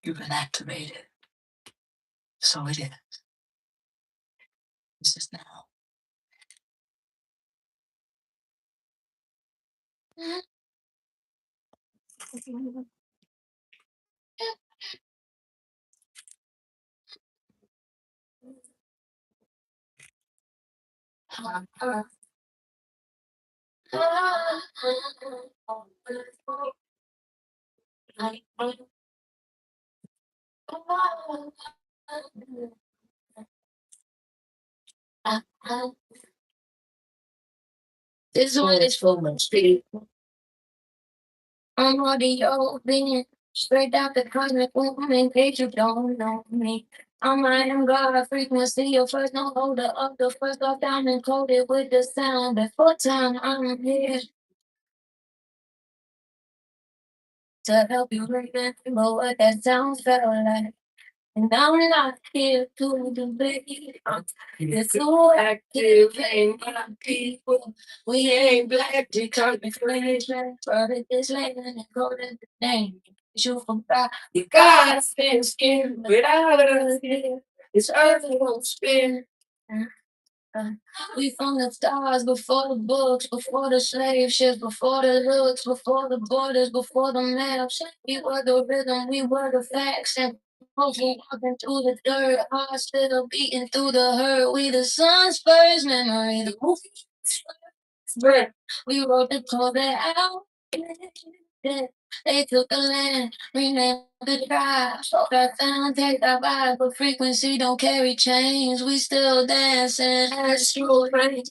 You've been activated. So it is. This is now. This one is for my street. I'm already open. Straight out the cosmic womb, in case you don't know me. I am God, a frequency, your first no holder of the first off down and coated with the sound. Before time, I'm here to help you remember what that sound felt like. And I'm not here to debate. It's so active, ain't my people. We ain't black because we flame, but it's land and golden name. You forgot, you gotta spin skin without us here. This earth won't spin. We from the stars before the books, before the slave ships, before the looks, before the borders, before the maps. We were the rhythm, we were the facts, and hopefully walking through the dirt, hearts still beating through the hurt. We the sun's first memory, the movie's first breath. We wrote the code out. They took the land, renamed the tribe. So that sound take that vibe, but frequency don't carry chains. We still dancing as true rain.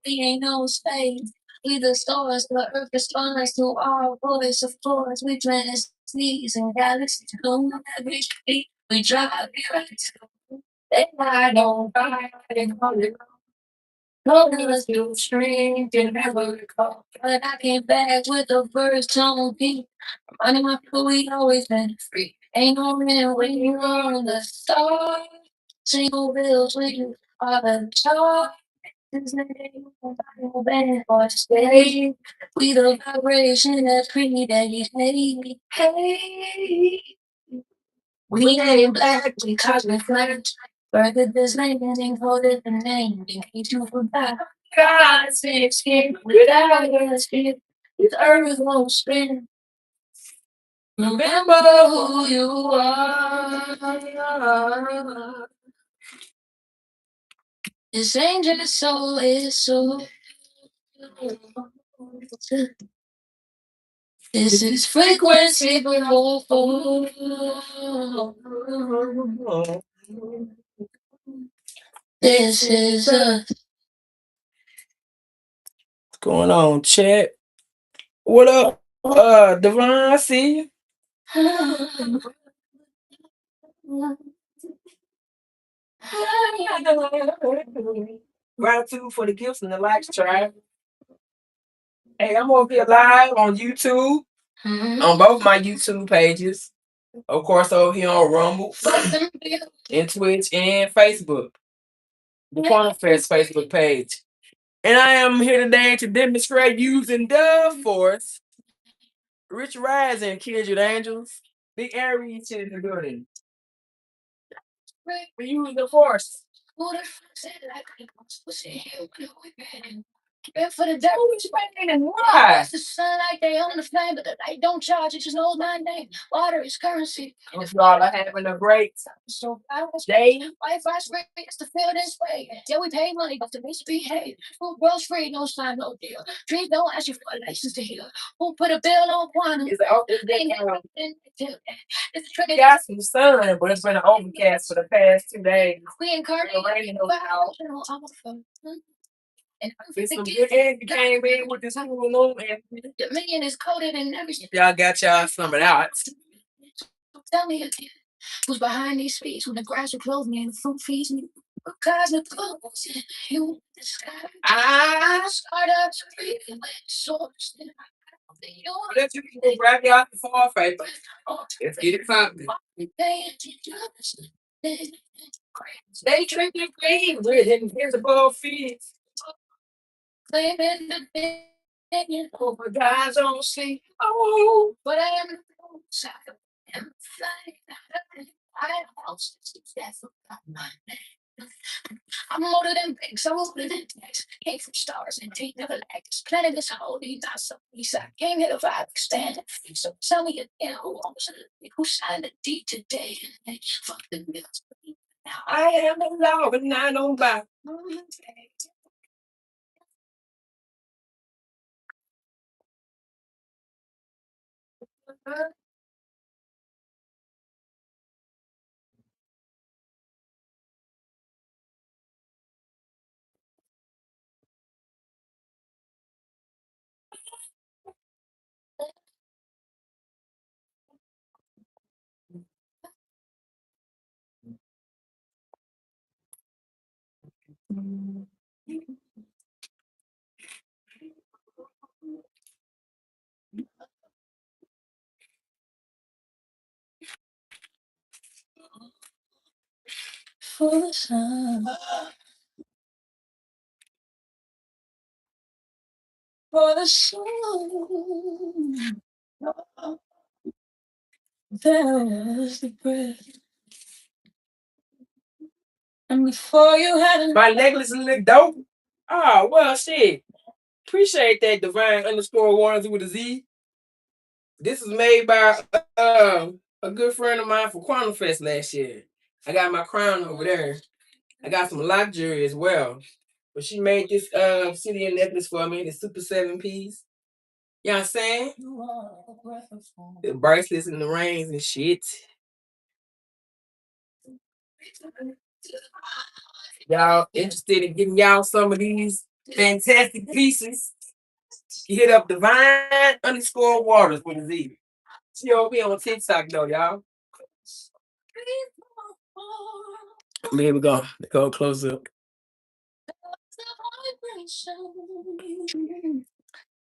We ain't no space. We the stars, the earth responds to our voice. Of course, we plant seeds and galaxies bloom every street. We drive right to. They ride on by and call it. Holding us through strength and never recall. But I came back with the first tone beat. Reminding my people we always been free. Ain't no minute when you're on the stars. Single bills when you are the charge. His name, band for stay. We the vibration that created. Hey, hey. We ain't black because we flat. Further this land and encoded the name. In case you forgot. God's skin without your skin. This earth won't spin. Remember who you are. This angel soul is so. This is frequency below. This is us. What's going on, chat? What up, Devon? I see you. Gratitude for the gifts and the likes, tribe. Hey, I'm over here live on YouTube, on both my YouTube pages. Of course, over here on Rumble, and Twitch, and Facebook. The Quantifest Facebook page. And I am here today to demonstrate using the Force. Rich Rising, Kindred Angels. Big Aries in the building. We use the Force. And for the devil, it's raining and why? It's the sunlight, they own the flame, but the light don't charge, it just knows my name. Water is currency. If y'all are having a great so day, Wi-Fi's free, it's to feel this way. Yeah, we pay money, but to misbehave. Food grows free, no sign, no deal. Trees don't ask you for a license to heal. Who put a bill on one? Got some sun, but it's been overcast for the past 2 days. We encourage raining out. And it's some good egg came in with this Hulu and the million is coated in everything. Y'all got y'all some of that. Tell me again, who's behind these feet when the grass will close me and the fruit feeds me? Because the clothes in you, the sky. Start up to breathe with source. Let you can go grab you out the fall fight. Let's get it popping. Stay drinking green with invisible feet. Claiming the opinion over guys don't see. Oh, but I am the side. I'm flying. I house that's my name. I'm older than pigs, I'm older than tanks. Came from stars and ain't never lacked. This planet is holy, not some piece. I came here to vibe, stand. So tell me again, who owns it? Who signed the deed today? Fuck the bills. Now I am the law, and I don't buy. For the sun, for the sun, there's the breath. And before you had my necklace look dope. Oh, well, shit. Appreciate that, Divine underscore Warrens with a Z. This was made by a good friend of mine for Quantum Fest last year. I got my crown over there. I got some lock jewelry as well. But she made this obsidian necklace for me, the Super 7 piece. You know what I'm saying? The bracelets and the rings and shit. Y'all interested in getting y'all some of these fantastic pieces? You hit up Divine underscore Waters with a Z. She over here on TikTok though, y'all. Here we go. Go close up.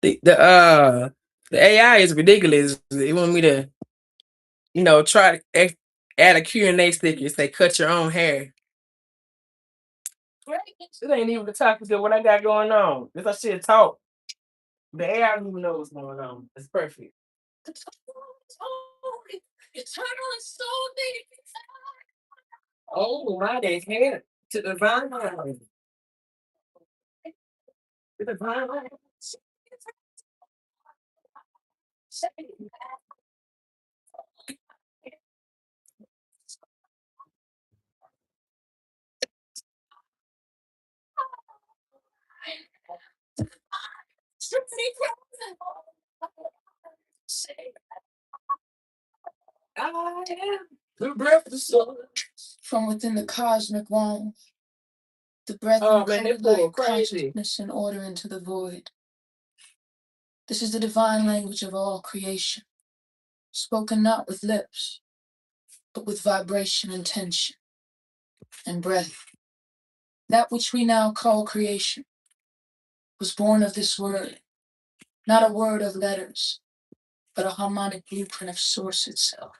The AI is ridiculous. They want me to, try to add a Q&A sticker. Say cut your own hair. This ain't even the topic of what I got going on. This I should talk. The AI don't even know what's going on. It's perfect. Oh my days, hand to the vine. To the vine. I am the breath of soul. From within the cosmic womb, the breath of light, consciousness and order into the void. This is the divine language of all creation, spoken not with lips, but with vibration and tension and breath. That which we now call creation was born of this word, not a word of letters, but a harmonic blueprint of source itself.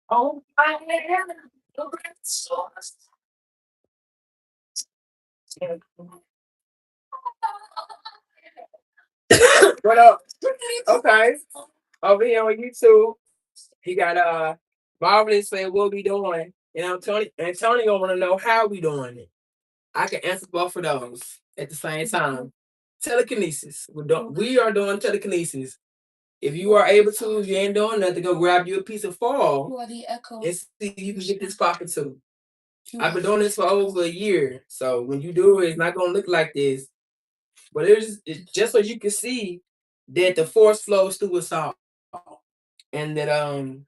Oh, I am the great source. What up? Okay. Over here on YouTube, he got Marvelous saying what we doing. And Antonio wanna know how we doing it. I can answer both of those at the same time. Telekinesis. We are doing telekinesis. If you are able to, if you ain't doing nothing, go grab you a piece of foil and see if you can get this popping too. I've been doing this for over a year. So when you do it, it's not gonna look like this. But it's just so you can see that the force flows through us all. And that I'm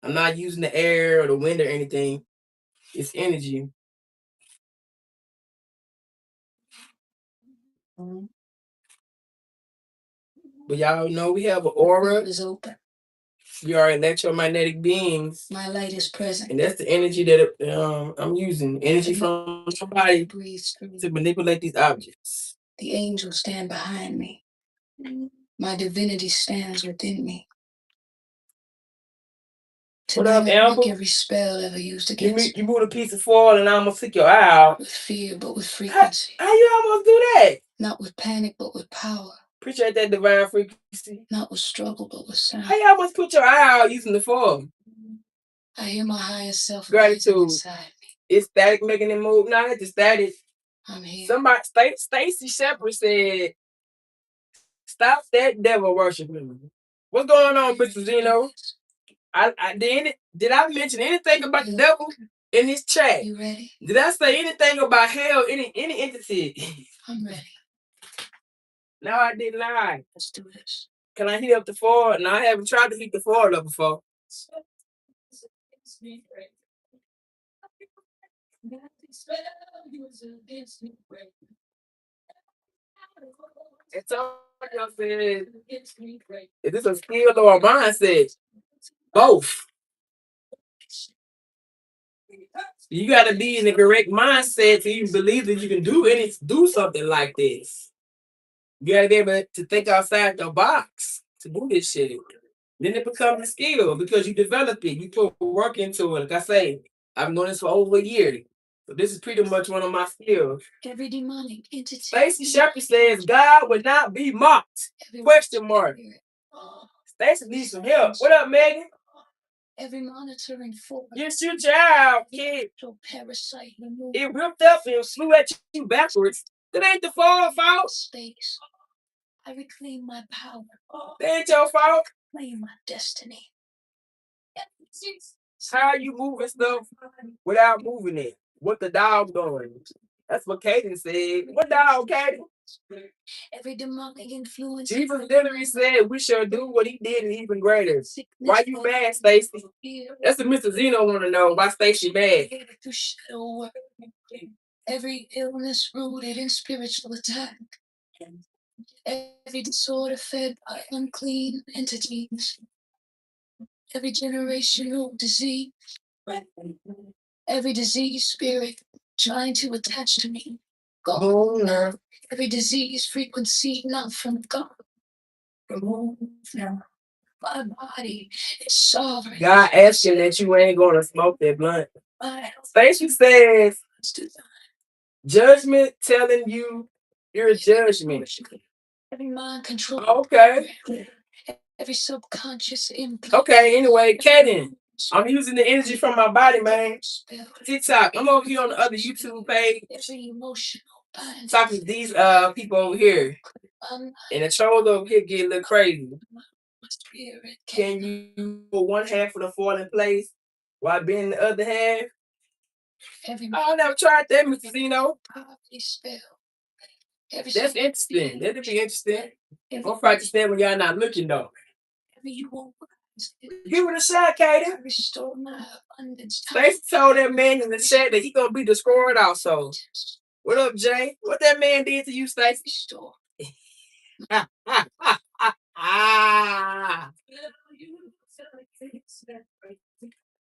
not using the air or the wind or anything. It's energy. But y'all know we have an aura. Is open. We are electromagnetic beings. My light is present. And that's the energy that I'm using. Energy from somebody to manipulate these objects. The angels stand behind me. My divinity stands within me. What up, Amber? Every spell ever used against me. You move a piece of foil and I almost took your eye out. With fear, but with frequency. How you almost do that? Not with panic, but with power. Appreciate that divine frequency. Not with struggle, but with sound. How you almost put your eye out using the foil? I hear my higher self. Gratitude. Inside me. It's static making it move. No, it's static. I'm here. Somebody, Stacy Shepard said, "Stop that devil worshiping." What's going on, Mr. Zeno? Did I mention anything about the devil in this chat? You ready? Did I say anything about hell? Any entity? I'm ready. No, I didn't lie. Let's do this. Can I heat up the foil? No, I haven't tried to heat the foil up before. Antonio said, is this a skill or a mindset? Both. You got to be in the correct mindset to even believe that you can do something like this. You got to be able to think outside the box to do this shit. Then it becomes a skill because you develop it. You put work into it. Like I say, I've been doing this for over a year. So this is pretty much one of my skills. Every demonic entity. Stacy Shepard says God would not be mocked. Question mark. Stacy needs some help. What up, Megan? Every monitoring force. You shoot your eye out, kid. Parasite it ripped up and flew at you backwards. That ain't the fault. Space. I reclaim my power. That ain't your fault. Claim my destiny. How are you moving stuff without moving it? What the dog doing? That's what Kaden said. What dog, Kaden? Every demonic influence. Jesus literally said we shall do what he did and even greater. Why you mad, Stacy? That's what Mr. Zeno want to know. Why Stacy mad? Every illness rooted in spiritual attack. Every disorder fed by unclean entities. Every generational disease. Every disease spirit trying to attach to me. Go now. Every disease frequency not from God. Remove now. My body is sovereign. God asking that you ain't gonna smoke that blunt. Stacey says judgment telling you you're a judgment. Every mind control. Okay. Every subconscious implant. Okay, anyway, Kaden, I'm using the energy from my body, man. TikTok. I'm over here on the other YouTube page. Talking to these people over here. And the shoulder over here get a little crazy. Can you put one half of the foil in place while bending the other half? I never tried that, Mr. Zeno. That's interesting. That'd be interesting. I'll practice that when y'all not looking though. Give it a shot, Kaden. Stacey told that man in the chat that he gonna be destroyed also. What up, Jay? What that man did to you, Stacey?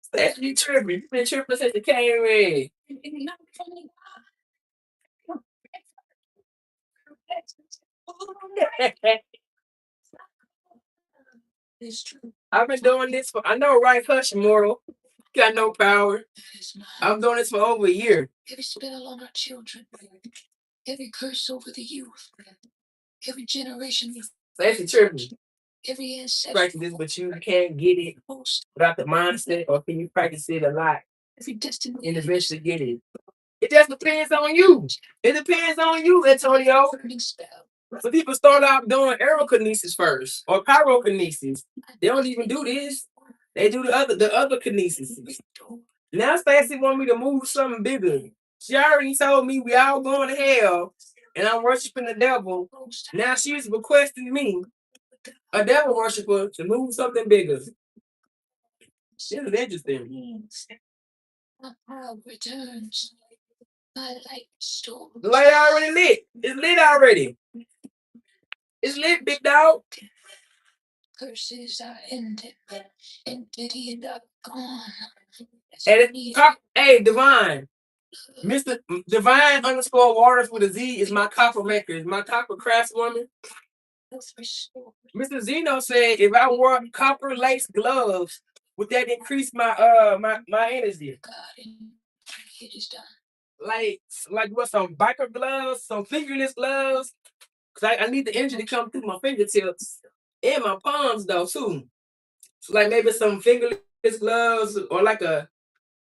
Stacey, you tripping. You been tripping since you came in. I've been doing this for, I know, right? Hush, moral. Got no power. I'm doing this for over a year. Every spell on our children, every curse over the youth, every generation That's the tripping. Practice this, but you can't get it without the mindset, or can you practice it a lot and eventually get it? It just depends on you. It depends on you, Antonio. So people start out doing aerokinesis first or pyrokinesis. They don't even do this. They do the other kinesis. Now Stacy want me to move something bigger. She already told me we all going to hell and I'm worshiping the devil. Now she's requesting me, a devil worshiper, to move something bigger. This is interesting. The light already lit. It's lit already. It's lit, big dog. Curses are ended, entity are gone. Hey, Divine. Mr. Divine _ Waters with a Z is my copper maker, is my copper craftswoman. Mr. Zeno said if I wore copper lace gloves, would that increase my energy? Like what, some biker gloves, some fingerless gloves? Cause I need the energy to come through my fingertips and my palms though too. So like maybe some fingerless gloves or like a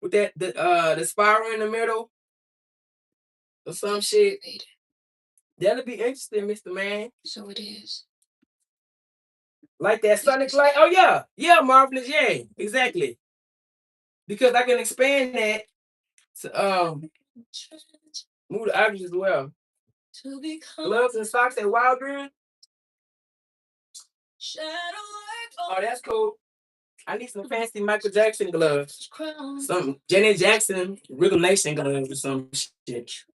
with that the spiral in the middle or some shit. That'll be interesting, Mr. Man. So it is. Like that sonic light. Oh yeah. Yeah, Marvelous. Yeah, exactly. Because I can expand that to move the objects as well. Gloves and socks at Wildgreen. Oh, that's cool. I need some fancy Michael Jackson gloves. Some Janet Jackson Rhythm Nation gloves or some shit.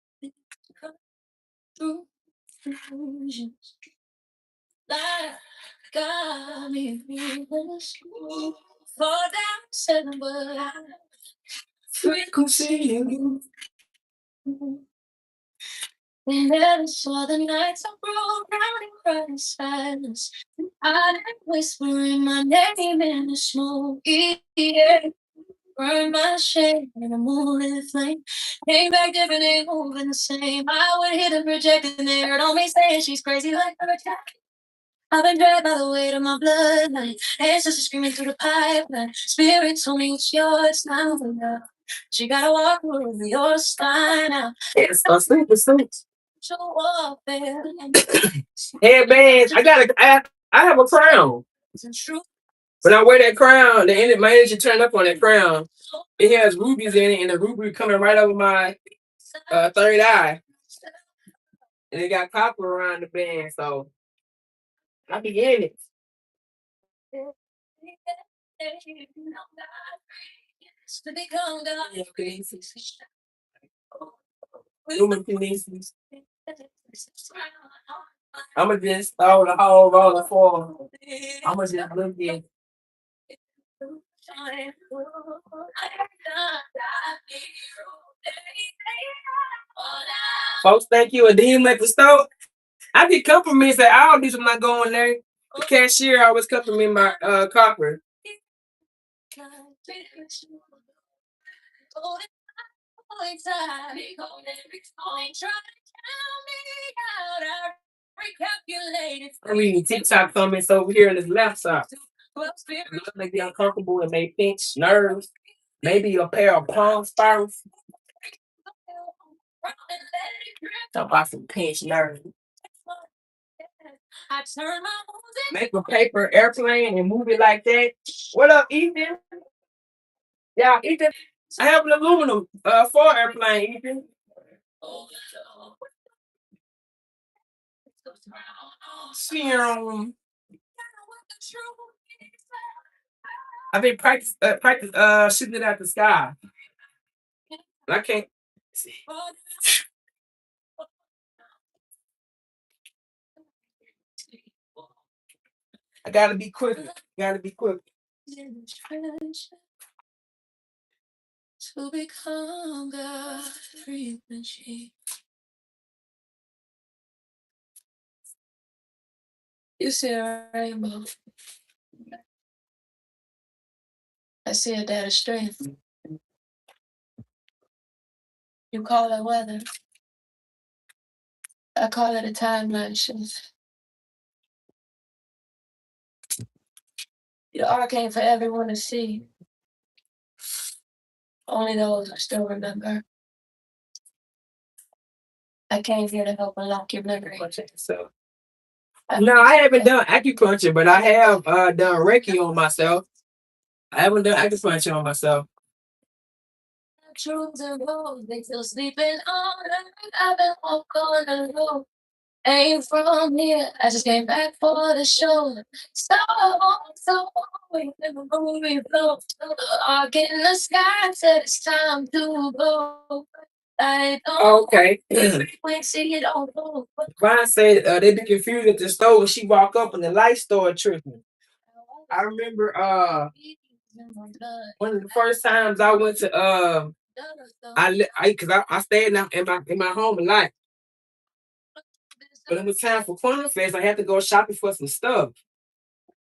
Frequency. And never saw the nights I broke down and cried in silence. I didn't whispering my name in the smoke. Yeah. Burn my shame in a moonlit flame. Came back different, ain't moving the same. I would hit the projector and they heard on me saying she's crazy like her. I've been dragged by the weight of my bloodline. Ancestors screaming through the pipeline. Spirit told me it's yours now. She gotta walk through your spine now. It's hey man, I have a crown. When I wear that crown, my energy turn up on that crown. It has rubies in it, and the ruby coming right over my third eye. And it got copper around the band, so I be in it. Human kinesis. I'ma just throw the whole roll of foil. I'ma just look at. Folks think you a demon at the store. I get compliments at all these when I go in there. The cashier always compliment my copper. I'm reading TikTok comments over here in this laptop. Make you uncomfortable and may pinch nerves. Maybe a pair of palm spirals. Talk about some pinch nerves. Make a paper airplane and move it like that. What up, Ethan? Yeah, Ethan. I have an aluminum foil airplane, Ethan. I've been practice shooting it out the sky. I can't see. I gotta be quick. Gotta be quick. To become God frequency. You see a rainbow. I see a data strength. You call it weather. I call it a timeline shift. Your art came for everyone to see. Only those who still remember. I came here to help unlock your memory. So, no, I haven't done acupuncture, but I have done Reiki on myself. I haven't done acupuncture on myself. Truths and roads, they still sleeping on. I've been walking on the road. Ain't from here. I just came back for the show. So we never moving flow. Arc in the sky said it's time to go. Okay. We see it all. Brian said they be confused at the store when she walk up and the light store tripping. I remember one of the first times I went to I stayed in my home a lot. But it was time for Quantum Fest. I had to go shopping for some stuff.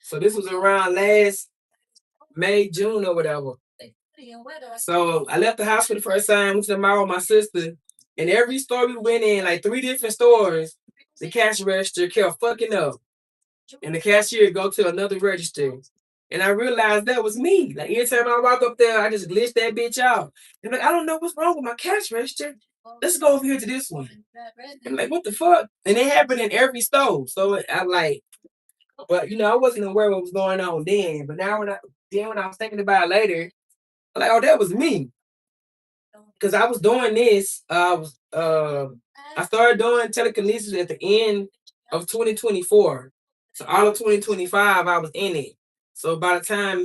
So this was around last May, June or whatever. So I left the house for the first time, went to the mall with my sister, and every store we went in, like 3 different stores, the cash register kept fucking up. And the cashier go to another register. And I realized that was me. Like every time I walk up there, I just glitch that bitch out. And like, I don't know what's wrong with my cash register. Let's go over here to this one. I'm like, what the fuck? And it happened in every store. So I like, but I wasn't aware what was going on then. But now when I was thinking about it later, I'm like, oh, that was me. Because I was doing this. I started doing telekinesis at the end of 2024. So all of 2025, I was in it. So by the time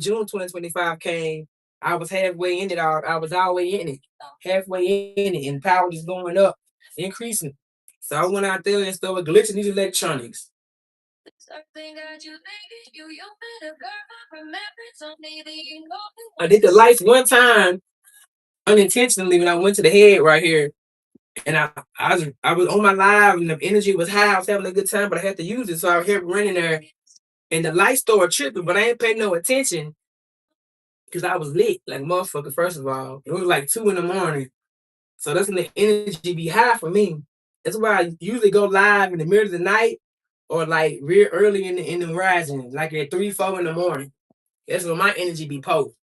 June 2025 came, I was halfway in it. I was all the way in it, halfway in it, and power is going up, increasing. So I went out there and started glitching these electronics. I did the lights one time unintentionally when I went to the head right here. And I was on my live and the energy was high. I was having a good time, but I had to use it. So I kept running there and the light started tripping, but I ain't paying no attention because I was lit like motherfucker, first of all. It was like 2 in the morning. So that's when the energy be high for me. That's why I usually go live in the middle of the night or like real early in the rising, like at 3, 4 in the morning. That's when my energy be potent.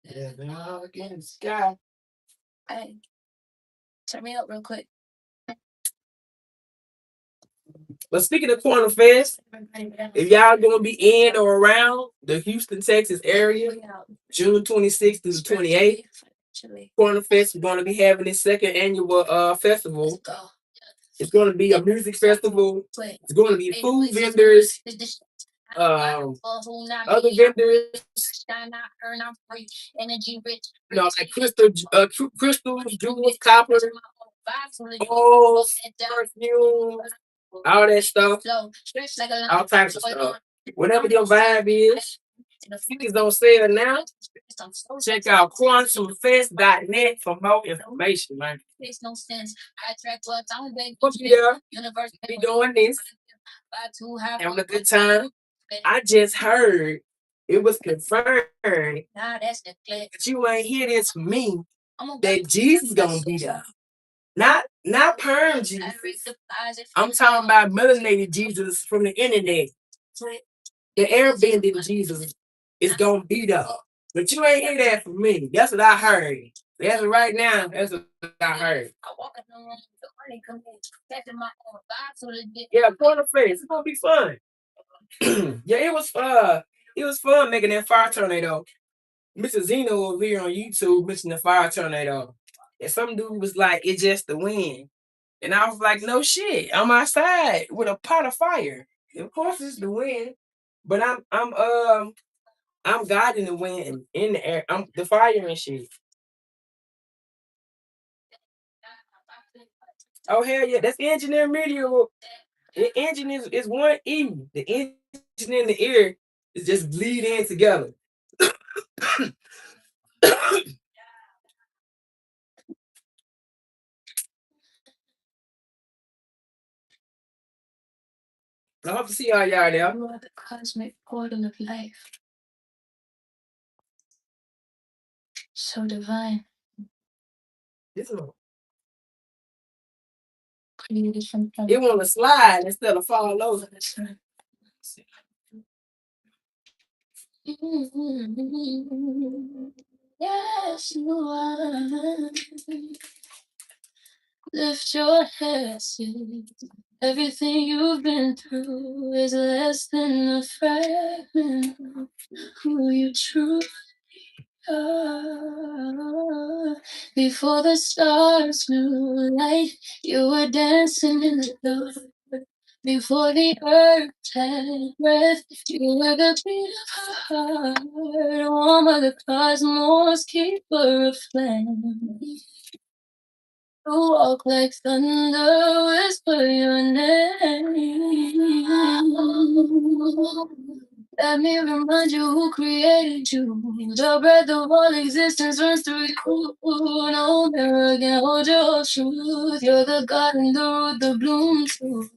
Yeah, now again, sky. Hey, turn me up real quick. But speaking of Quantum Fest, if y'all gonna be in or around the Houston, Texas area, June 26th through the 28th, Quantum Fest, we're gonna be having its second annual festival. It's gonna be a music festival. It's gonna be food vendors, other vendors, like crystals, jewels, copper, oils, perfume, all that stuff, all types of stuff. Whatever your vibe is, tickets don't sell now. Check out quantumfest.net for more information, man. We'll be there. Be doing this. Having a good time. I just heard it was confirmed that you ain't hear this from me that Jesus gonna be there. Not perm Jesus. I'm talking about melanated Jesus from the internet. The airbending Jesus is gonna be there. But you ain't hear that from me. That's what I heard. That's right now. That's what I heard. Yeah, Corner Face. It's gonna be fun. Yeah, it was fun making that fire tornado. Mr. Zeno over here on YouTube missing the fire tornado. And some dude was like, it's just the wind. And I was like, no shit. I'm outside with a pot of fire. Of course it's the wind. But I'm guiding the wind in the air. I'm the fire and shit. Oh hell yeah, that's EnginEarMedia. The engine is one E. The engine in the ear is just bleed in together. I hope to see all y'all there. The cosmic portal of life. So divine. This one. It want to slide instead of fall over. Yes, you are. Lift your head, see. Everything you've been through is less than a fragment of who you truly are. Before the stars knew light, you were dancing in the dark. Before the earth had breath, you were the beat of her heart. Warm of the cosmos, keeper of flame. You walk like thunder, whisper your name. Let me remind you who created you. The breath of all existence runs through you. No mirror can hold your truth. You're the garden, the root, the bloom too.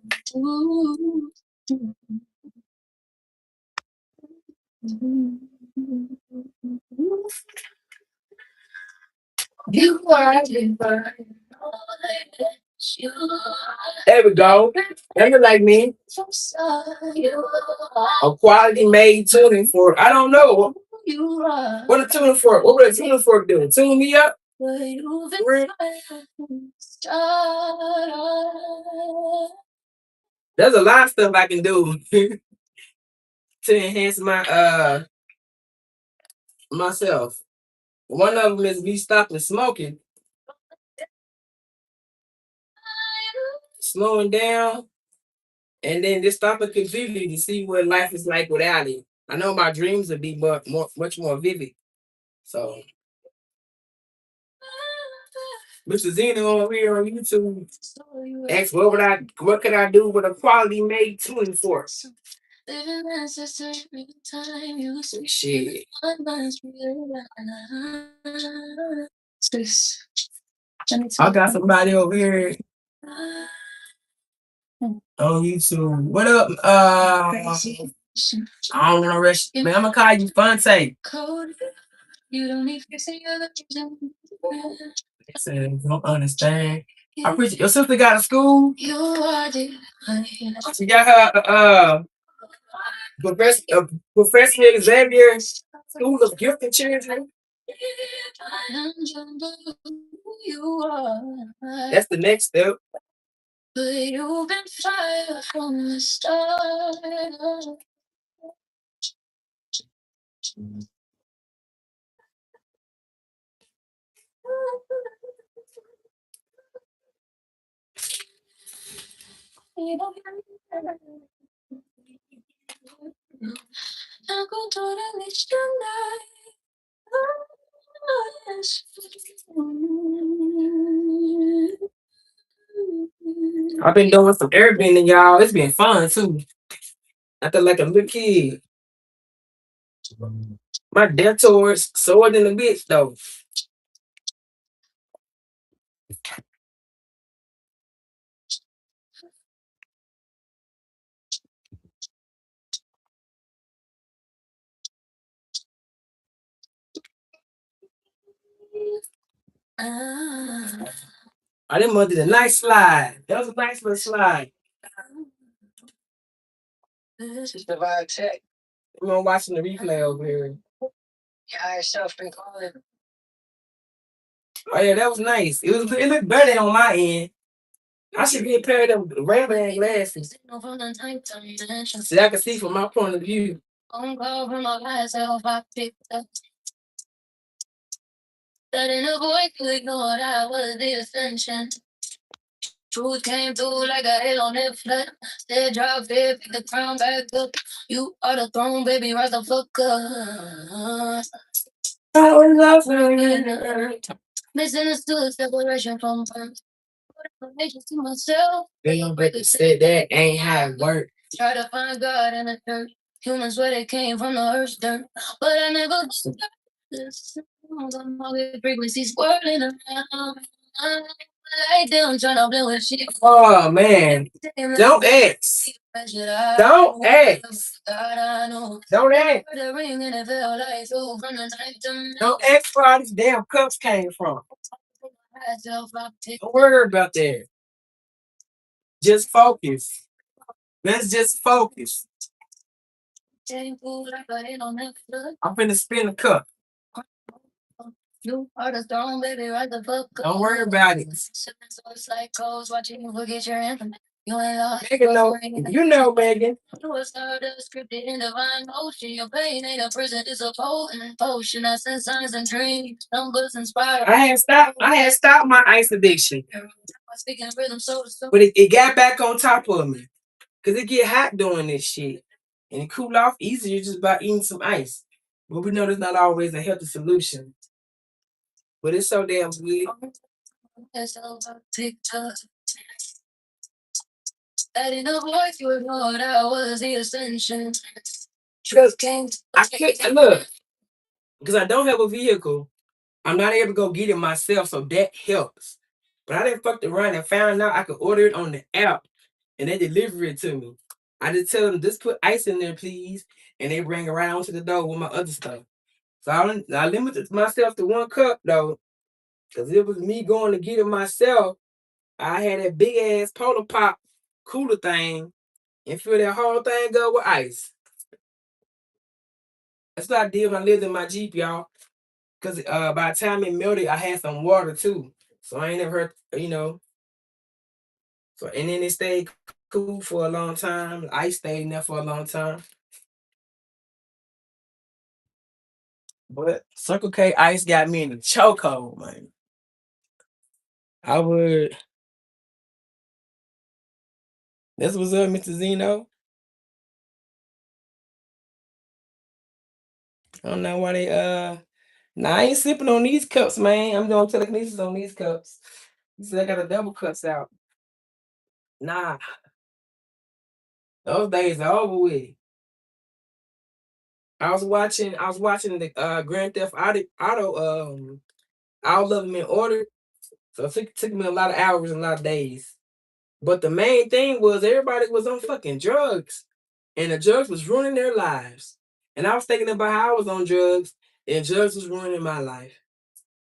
You are divine. There we go. That look like me. A quality made tuning fork. I don't know. What a tuning fork? What would a tuning fork do? Tune me up? There's a lot of stuff I can do to enhance my myself. One of them is me stopping smoking, slowing down, and then just stopping completely to see what life is like without it. I know my dreams would be much more vivid. So, Mr. Zeno over here on YouTube asked what could I do with a quality made tuning fork? Shit. I got somebody over here on YouTube. What up? I don't want to rush. Man, I'm gonna call you Fonte. You don't need fixing your said, don't understand. I appreciate your sister got a school. She got her Professor Xavier School of Gifted Children. That's the next step. But you've been fired from the start. I've been doing some airbending, y'all. It's been fun too. I feel like a little kid. My deltoids sore than a bitch though. I didn't want to do a nice slide. That was a nice little slide. This is the vibe check. I'm watching the replay over here. Yeah, yourself been calling. Oh yeah, that was nice. It looked better on my end. I should get a pair of them Ray-Ban glasses so I can see from my point of view. Truth came through like a hell on that flat. Said drop dead, pick the crown back up. You are the throne, baby, rise the fuck up. I was lost in the earth. Misunderstood separation from birth. Connection to myself. Damn, but they said that ain't how it works. Try to find God in the dirt. Humans where they came from the earth's dirt. But I never this. Frequencies swirling around. Like them trying to play with shit. Oh man. Don't ask. Don't ask. Don't ask. Don't ask where all these damn cups came from. Don't worry about that. Just focus. Let's just focus. I'm finna spin the cup. Don't worry about it. Megan, no, you know, Megan. I had stopped my ice addiction, but it got back on top of me because it get hot doing this shit, and it cool off easier just by eating some ice. But we know that's not always a healthy solution. But it's so damn good. I can't look because I don't have a vehicle. I'm not able to go get it myself, so that helps. But I didn't fucked around and found out I could order it on the app and they deliver it to me. I just tell them, just put ice in there, please. And they bring it right onto the door with my other stuff. So I limited myself to 1 cup though, because it was me going to get it myself. I had that big ass Polar Pop cooler thing and fill that whole thing up with ice. That's what I did when I lived in my Jeep, y'all. Because by the time it melted, I had some water too. So I ain't never heard, So and then it stayed cool for a long time. Ice stayed in there for a long time. But Circle K ice got me in the chokehold, man. I would. That's what's up, Mr. Zeno. I don't know why they Nah, I ain't sipping on these cups, man. I'm doing telekinesis on these cups. You said I got a double cuts out. Nah, those days are over with. I was watching the Grand Theft Auto all of them in order. So it took me a lot of hours and a lot of days. But the main thing was everybody was on fucking drugs. And the drugs was ruining their lives. And I was thinking about how I was on drugs and drugs was ruining my life.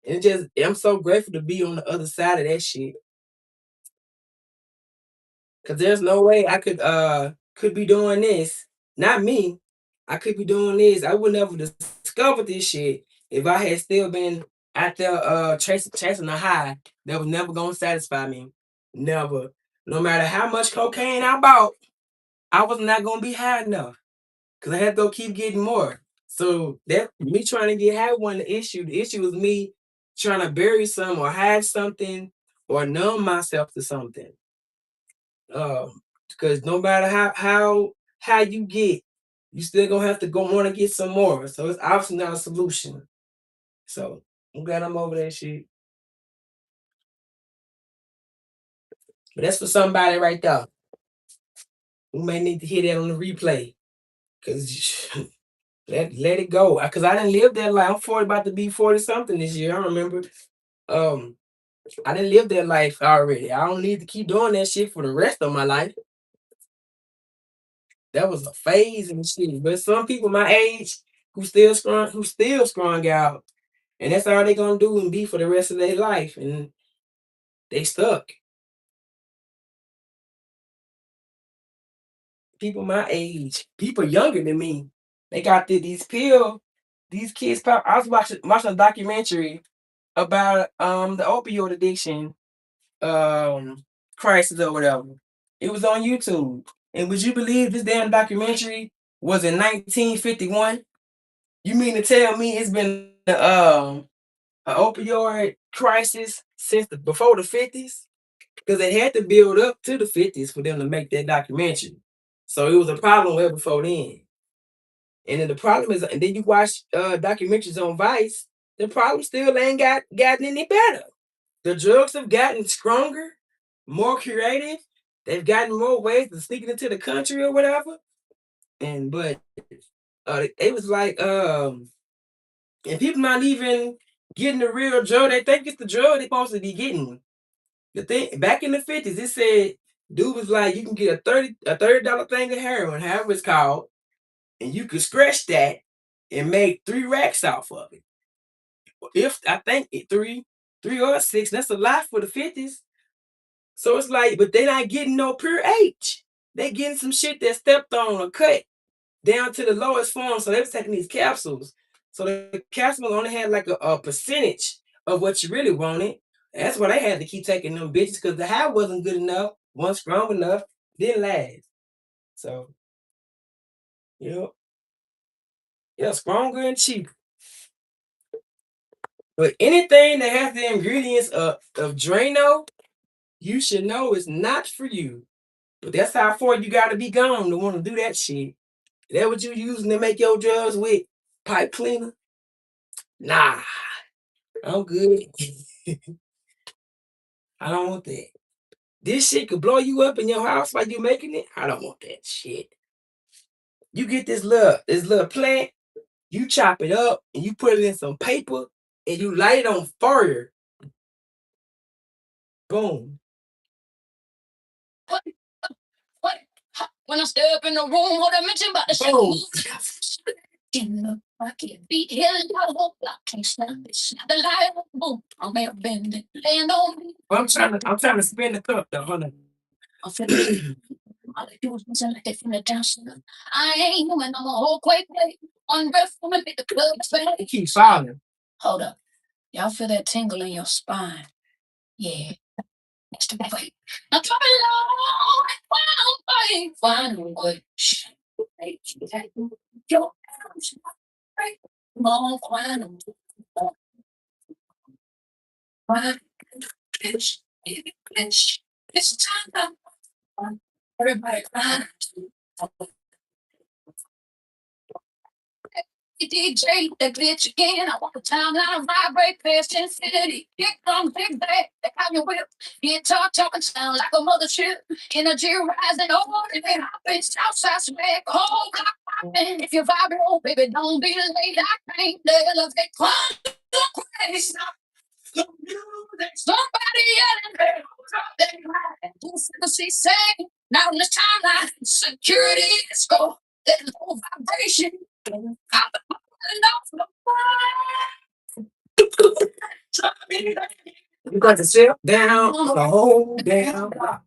And I'm so grateful to be on the other side of that shit. Cause there's no way I could be doing this. Not me. I could be doing this. I would never discover this shit if I had still been out there chasing a high that was never gonna satisfy me. Never. No matter how much cocaine I bought, I was not gonna be high enough. Cause I had to go keep getting more. So that me trying to get high wasn't the issue. The issue was me trying to bury something or hide something or numb myself to something. Because no matter how you get, you still gonna have to go want to get some more. So it's obviously not a solution. So I'm glad I'm over that shit. But that's for somebody right there who may need to hear that on the replay. Cause let it go. Cause I didn't live that life. I'm 40, about to be 40 something this year. I remember. Um, I didn't live that life already. I don't need to keep doing that shit for the rest of my life. That was a phase and shit. But some people my age who still strung out, and that's all they gonna do and be for the rest of their life, and they stuck. People my age, people younger than me, they got these pill. These kids pop. I was watching a documentary about the opioid addiction crisis or whatever. It was on YouTube. And would you believe this damn documentary was in 1951? You mean to tell me it's been an opioid crisis since before the 50s? Because they had to build up to the 50s for them to make that documentary. So it was a problem way before then. And then the problem is, and then you watch documentaries on Vice, the problem still ain't gotten any better. The drugs have gotten stronger, more creative. They've gotten more ways to sneak it into the country or whatever. And but it was like and people not even getting the real drug. They think it's the drug they're supposed to be getting. The thing back in the 50s, it said dude was like, you can get a $30 thing of heroin, however it's called, and you could scratch that and make 3 racks off of it. If I think it 3. 3 or 6. That's a lot for the 50s. So it's like, but they're not getting no pure H. They getting some shit that stepped on or cut down to the lowest form. So they was taking these capsules. So the capsules only had like a percentage of what you really wanted. That's why they had to keep taking them bitches because the high wasn't good enough, wasn't strong enough, didn't last. So, yeah, stronger and cheaper. But anything that has the ingredients of Drano, you should know it's not for you. But that's how far you got to be gone to want to do that shit. Is that what you using to make your drugs with? Pipe cleaner? Nah, I'm good. I don't want that. This shit could blow you up in your house while you making it. I don't want that shit. You get this little plant, you chop it up and you put it in some paper and you light it on fire. Boom. What? When I step in the room, what I mentioned about the shit. I can't beat hell, I hope I can't stop it. The light, boom, I'm there bending, laying on me. I'm trying to spin the cup though, hold on. I'm finna all I do is listen like they finna dance. I ain't human, I'm a whole quake way. One breath from me, the club is fat. It keeps falling. Hold up. Y'all feel that tingle in your spine. Yeah. Next to that way. Now drop it low. Final way. Your arms right. More final. It's time. Everybody climb. DJ, that glitch again. I want the timeline vibrate past infinity. Big drum, big back, they have your whip. Guitar talking sound like a mothership. Energy rising, oh, if it happens, outside swag, whole clock popping. If you vibrate, oh, baby, don't be late. I can't elevate. Climb the crazy. Somebody yelling, see saying, now in this timeline, security is go. There's no vibration. You got to sit down the whole damn block.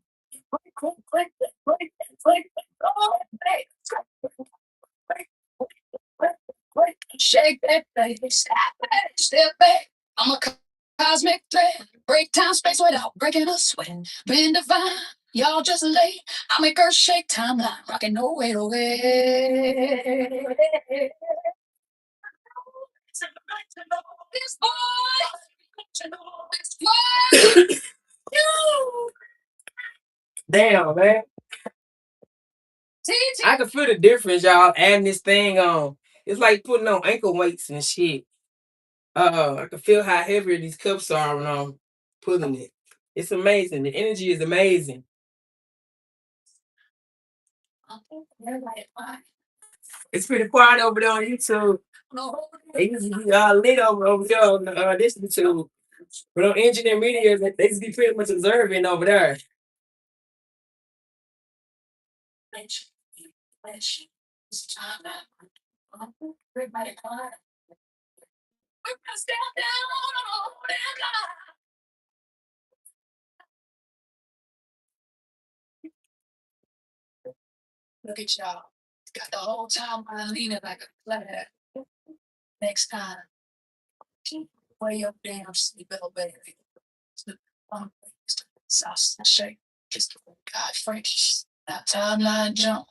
Shake that baby, step back. I'm a cosmic threat. Break time, space without breaking a sweat. Been divine, y'all just late. I make her shake timeline, rocking no way away. This boy, damn, man. I can feel the difference, y'all, adding this thing on. It's like putting on ankle weights and shit. I can feel how heavy these cups are when I'm pulling it. It's amazing. The energy is amazing. It's pretty quiet over there on YouTube. They used to be lit over there on this YouTube. But on EnginEarMedia, they used to be pretty much observing over there. Look at y'all. Got the whole time leaning like a flat. Next time, keep way up damn sleep, little baby. Sauce shake. Just God Frankie. Now timeline jump.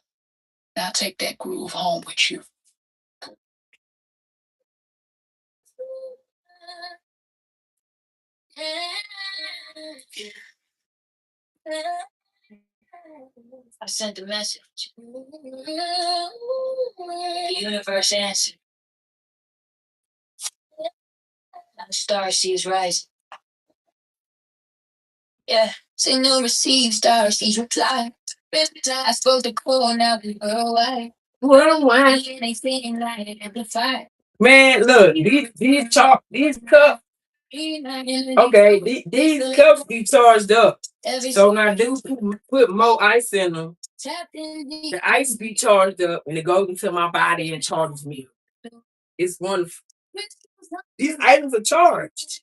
Now take that groove home with you. I sent a message. The universe answered. Now the star sees rising. Yeah, signal received, star sees reply. I spoke the call, now the worldwide. Worldwide, and they sing like amplified. Man, look, these cups. Okay, these cups be charged up. So now do put more ice in them. The ice be charged up and it goes into my body and charges me. It's wonderful. These items are charged.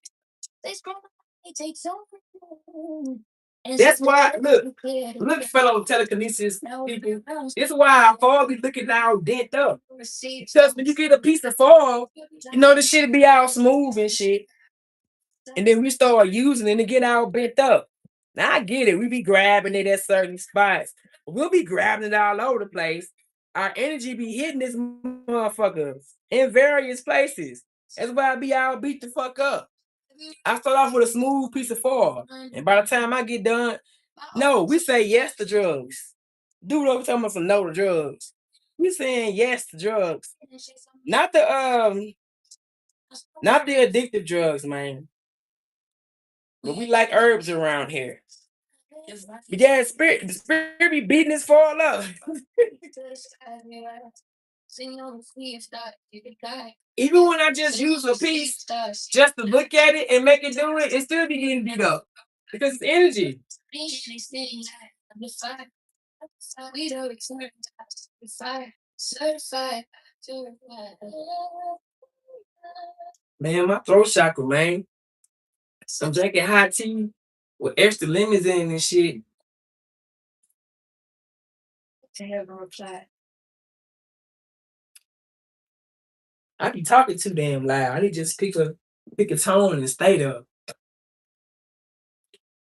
That's why, look, fellow telekinesis people. This is why our foil be looking all dent up. Because when you get a piece of foil, you know the shit be all smooth and shit. And then we start using it and it get all bent up. Now I get it. We be grabbing it at certain spots. We'll be grabbing it all over the place. Our energy be hitting this motherfucker in various places. That's why I be all beat the fuck up. I start off with a smooth piece of foil. And by the time I get done, no, we say yes to drugs. Dude over talking about some no to drugs. We saying yes to drugs. Not the addictive drugs, man. But we like herbs around here. But yeah, the spirit be beating his foil up. Even when I just use a piece just to look at it and make it do it, it still be getting beat up. Because it's energy. Man, my throat chakra, man. I'm drinking hot tea with extra lemons in it and shit. I be talking too damn loud. I need to just pick a tone and stay there.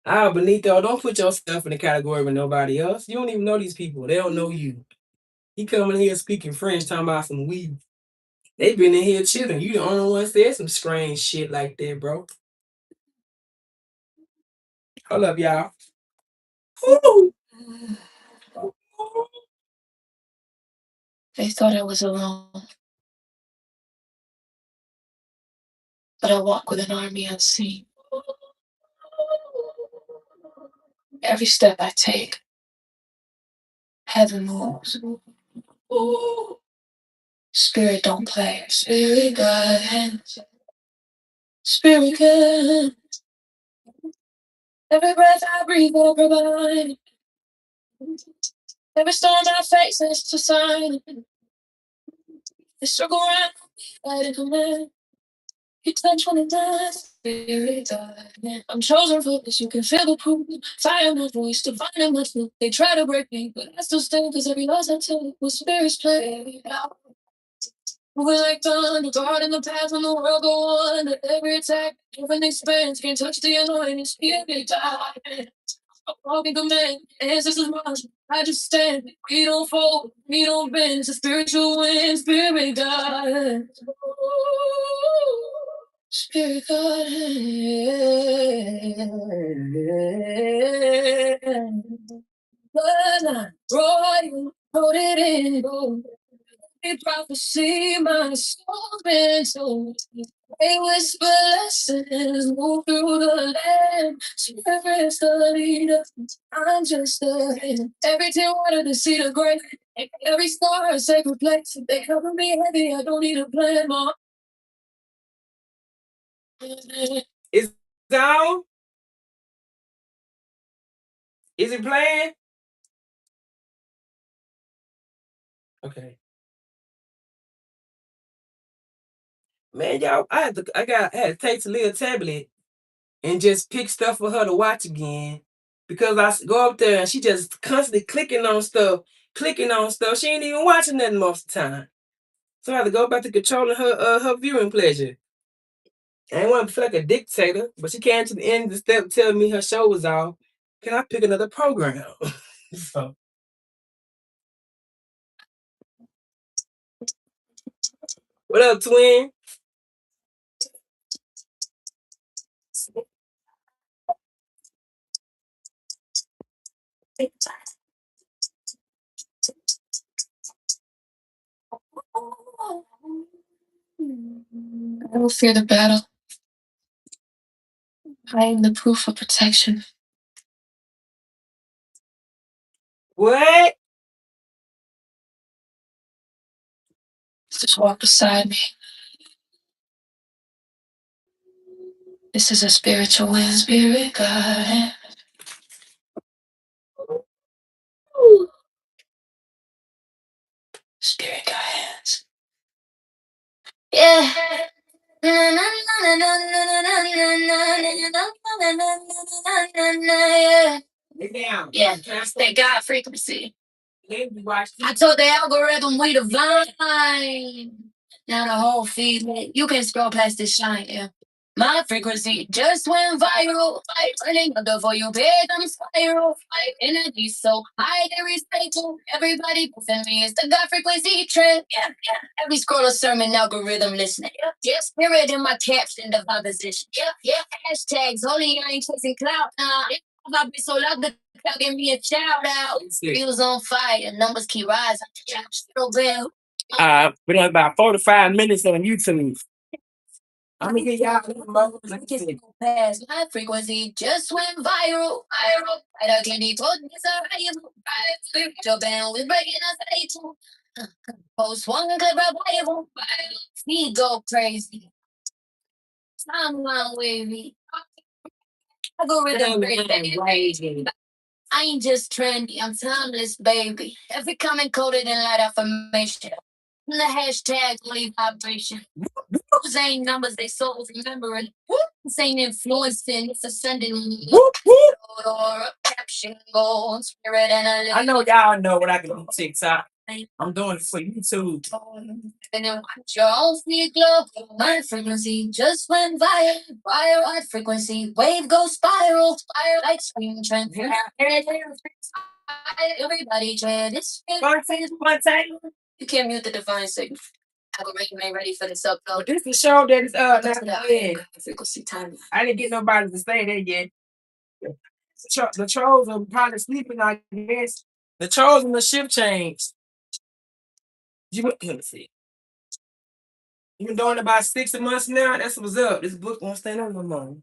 Ah, Benito, don't put yourself in the category with nobody else. You don't even know these people. They don't know you. He coming here speaking French, talking about some weed. They been in here chilling. You the only one said some strange shit like that, bro. Hold up, y'all. Ooh. They thought I was alone, but I walk with an army unseen. Every step I take, heaven moves. Spirit don't play. Spirit God, Spirit God. Every breath I breathe will provide. Every storm I face is a sign. They circle around, light and command. You touch when it dies, spirit died. I'm chosen for this, you can feel the proof. Fire my voice, divine in my truth. They try to break me, but I still stand, cause every loss I take was spirits play. Moving like thunder, guard in the path when the world go on. Every attack, different expense, can't touch the anointing, spirit died. Walking command, ancestors march. I just stand. We don't fold, we don't bend. It's a spiritual wind, spirit God. Spirit God. Bloodline, royal, wrote it in gold. A prophecy, my soul's been told. They whisper lessons, move through the land. Spirits the leader, I'm just a hand. Every tear water to see the great. Every star a sacred place. They cover me heavy, I don't need a plan, mom. Is it on? Is it playing? Okay. Man, y'all, I had to take the little tablet and just pick stuff for her to watch again. Because I go up there and she just constantly clicking on stuff. She ain't even watching nothing most of the time. So I had to go back to controlling her viewing pleasure. I ain't want to feel like a dictator, but she came to the end of the step telling me her show was off. Can I pick another program? So, what up, twin? I will fear the battle. I am the proof of protection. What? Just walk beside me. This is a spiritual wind, spirit God. Spirit God hands. Yeah. Yeah, thank God frequency. I told the algorithm we divine. Now the whole feed lit. You can scroll past this shine, yeah. My frequency just went viral. Turning under for you, big, I'm spiral. Energy so high, there is cycle. Everybody within me is the God frequency trend. Yeah, yeah. Every scroll a sermon algorithm listening. Yeah, yeah. Spirit in my caption, the position. Yeah, yeah. Hashtags, only I ain't chasing clout. I've been so loud that give me a shout out. Views on fire, numbers keep rising. Still there. We done about 45 minutes on YouTube. I'm gonna get y'all past my frequency just went viral. And I can't told me it's a your band was breaking us at post one good revival. We go crazy. Timeline wavy. Algorithm crazy. I ain't just trendy, I'm timeless, baby. Every comment coded in light affirmation. The hashtag leave vibration. Those ain't numbers, they souls remembering. This ain't influencing, it's ascending. Or caption goals, spirit and I know y'all know what I can do TikTok. I'm doing it for YouTube. And then watch your own feed glow. My frequency just went viral. High frequency, wave goes spiral. Like screen trend. Everybody dread this. One time. You can't mute the divine signal. Algorithm ain't ready for this upload. This is the show that is frequency time. I didn't get nobody to say that yet. The trolls are probably sleeping, I guess. The trolls and the shift change. Let me see. You've been doing it about 6 months now. That's what's up. This book won't stand up no more.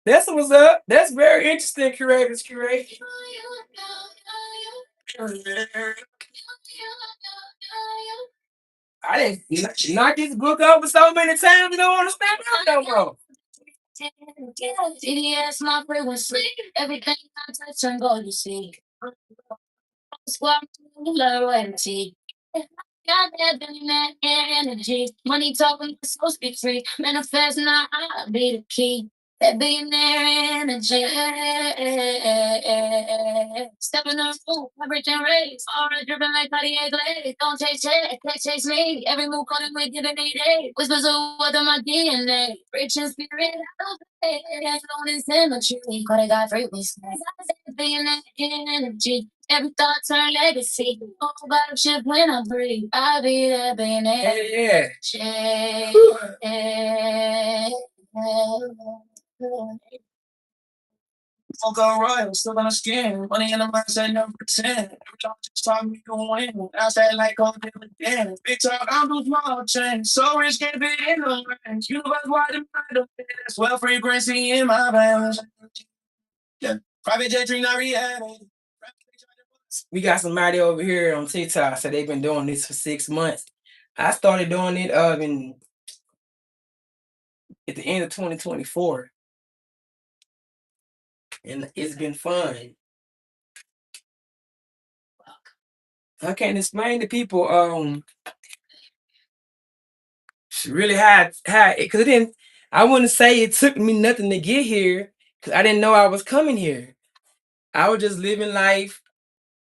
That's what's up. That's very interesting, curators. I didn't knock this book over so many times. You don't understand no more. CDS, my frequency. Everything I touch and go to see. Squad, loyalty. Got that energy. Money talking, so speak free. Manifest now, I'll be the key. That billionaire energy. Stepping on food, leveraging race. Aura dripping like Cartier glaze. Don't chase me. Every move caught with divinity. Whispers of what in my DNA. Rich in spirit, that's known in symmetry. Caught a guy frequency. Billionaire energy. Every thought turn legacy. Oh, battleship when I breathe. I'll be there, baby. Yeah. Fuck all right, I'm still on the skin. Money in the mindset, never pretend. Every time just talk me gon' win. Outside like all different damn. Big talk, I'm too small change. So rich can't be in the range. Universe wide the mind. That's well frequency in my veins. Yeah. Private jet dream, not reality. We got somebody over here on TikTok, so they've been doing this for 6 months. I started doing it at the end of 2024, and it's been fun. I can't explain to people really how because it didn't. I wouldn't say it took me nothing to get here because I didn't know I was coming here. I was just living life,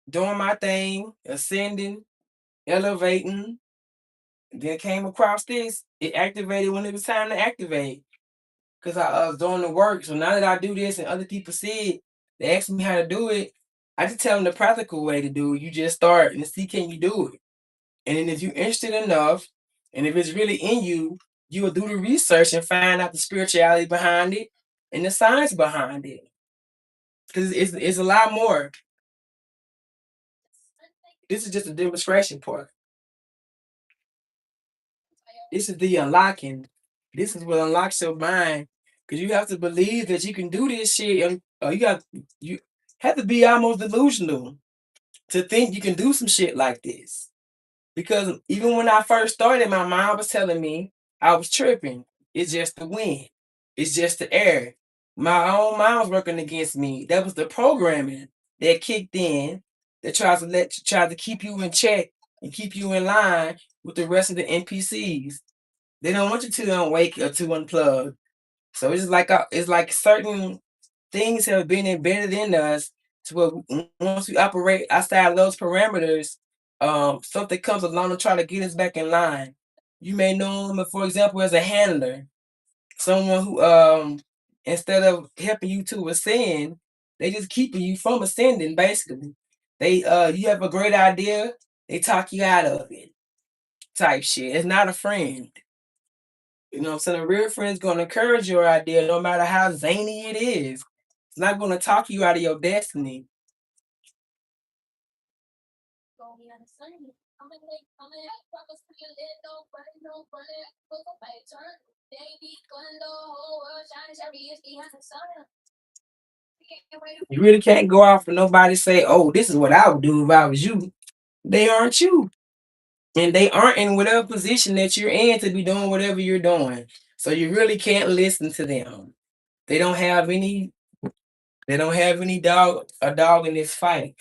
doing my thing, ascending, elevating. Then came across this. It activated when it was time to activate. Because I was doing the work. So now that I do this and other people see it, they ask me how to do it. I just tell them the practical way to do it. You just start and see can you do it. And then if you're interested enough, and if it's really in you, you will do the research and find out the spirituality behind it and the science behind it. Because it's a lot more. This is just a demonstration part. This is the unlocking. This is what unlocks your mind. Because you have to believe that you can do this shit. You have to be almost delusional to think you can do some shit like this. Because even when I first started, my mom was telling me I was tripping. It's just the wind. It's just the air. My own mind was working against me. That was the programming that kicked in that tries to keep you in check and keep you in line with the rest of the NPCs They don't want you to unwake or to unplug. So it's like certain things have been embedded in us to where once we operate outside those parameters, something comes along to try to get us back in line. You may know them, for example, as a handler, someone who instead of helping you to ascend, they just keeping you from ascending. Basically, they you have a great idea, they talk you out of it, type shit. It's not a friend. You know what I'm saying? A real friend's gonna encourage your idea no matter how zany it is. It's not gonna talk you out of your destiny. You really can't go out for nobody say, oh, this is what I would do if I was you. They aren't you. And they aren't in whatever position that you're in to be doing whatever you're doing. So you really can't listen to them. They don't have any dog in this fight.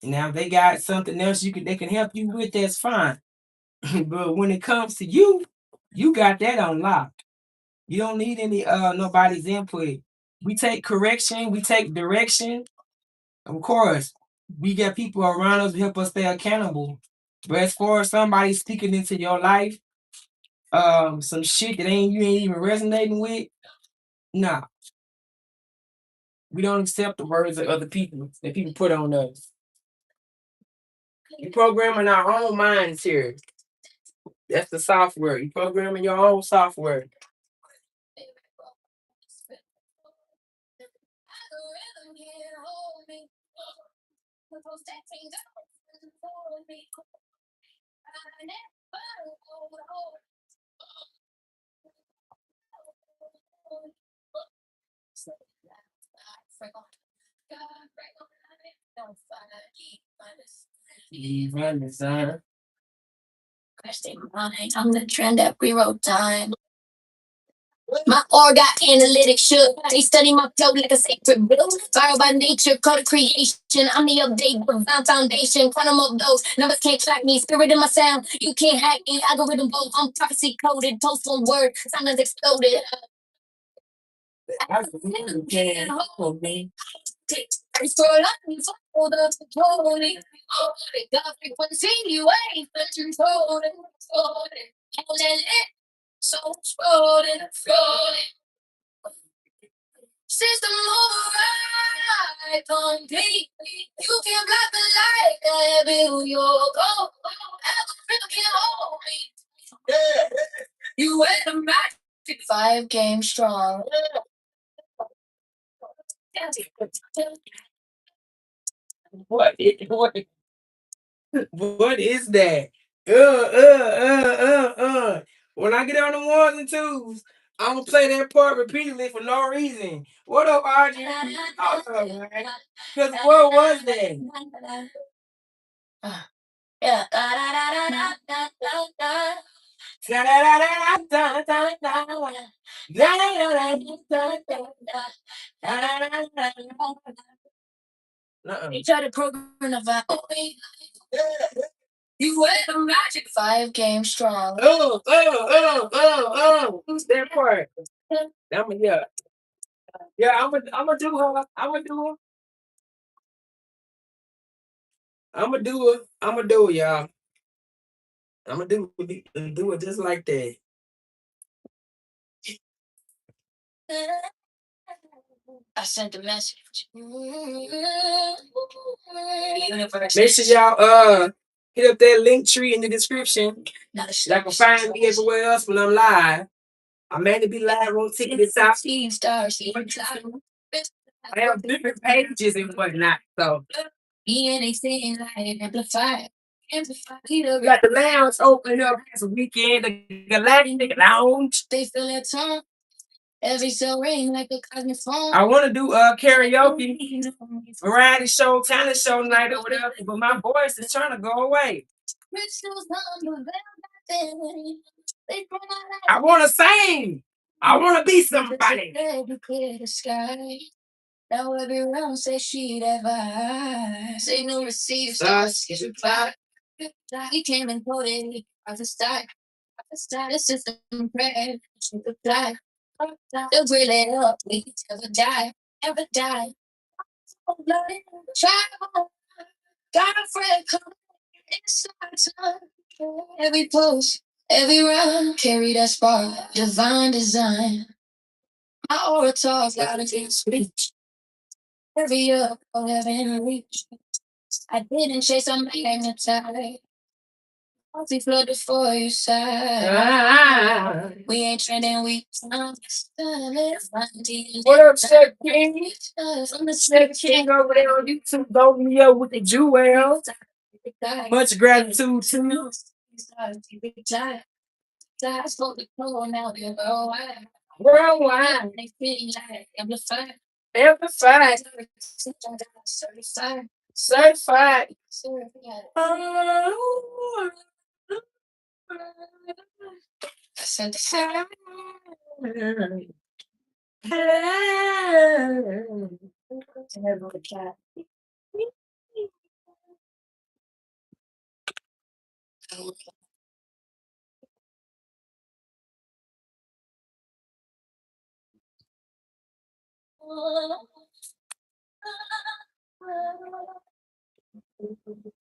Now if they got something else they can help you with, that's fine. But when it comes to you, you got that on lock. You don't need any nobody's input. We take correction, we take direction. Of course, we got people around us to help us stay accountable. But as far as somebody speaking into your life, some shit that you ain't even resonating with, nah. We don't accept the words of other people that people put on us. You're programming our own minds here. That's the software. You're programming your own software. I'm the trend that rewrote time. My org got analytics shook. They study my flow like a sacred book. Fire by nature, code of creation. I'm the update, profound foundation. Quantum of those numbers can't track me. Spirit in my sound, you can't hack me. Algorithm both, I'm prophecy coded. Toast on word, silence exploded. I can't hold me. For life, hold up the pony. God frequency, you ain't but you're floating. Hold it, so floating, floating. System override complete. You can block the light that build your goal. Algorithm can't hold me. You wait a magic 5 game strong. What? What is that? When I get on the ones and twos, I'm gonna play that part repeatedly for no reason. What up, Audrey? Because what was that? Yeah. You try to program a vibe. You wait a magic 5 game strong. Who's that part? Yeah. Yeah, I'm gonna do her. I'm gonna do her. I'm gonna do it. I'm gonna do it, y'all. I'm gonna do it just like that. I sent a message. Make sure y'all hit up that link tree in the description. Y'all can find me everywhere else when I'm live. I may be live on TikTok. I have different pages and whatnot. So anything like amplify. We got the lounge open up this weekend. The Galactic Lounge. They feel that song. Every cell ring like a cosmic phone. I want to do karaoke, variety show, talent show night or whatever, but my voice is trying to go away. I want to sing. I want to be somebody. Now everyone says she that vibe. Signal received, stars get reply. We came and put it as a start. It's just a prayer. You could fly. They'll grill it up. We can never die. Never die. Travel. Got a friend coming inside time. Every post, every round, carry that spark. Divine design. My aura talks louder than speech. Every up, heaven reach. I didn't chase a magnetite. We flood before you side. We ain't trending, we what up, Step King? I'm the Step King over there on YouTube. Vote me up with the jewels. Much gratitude to you. Worldwide. Amplified. Amplified. Certified. Certified. Certified.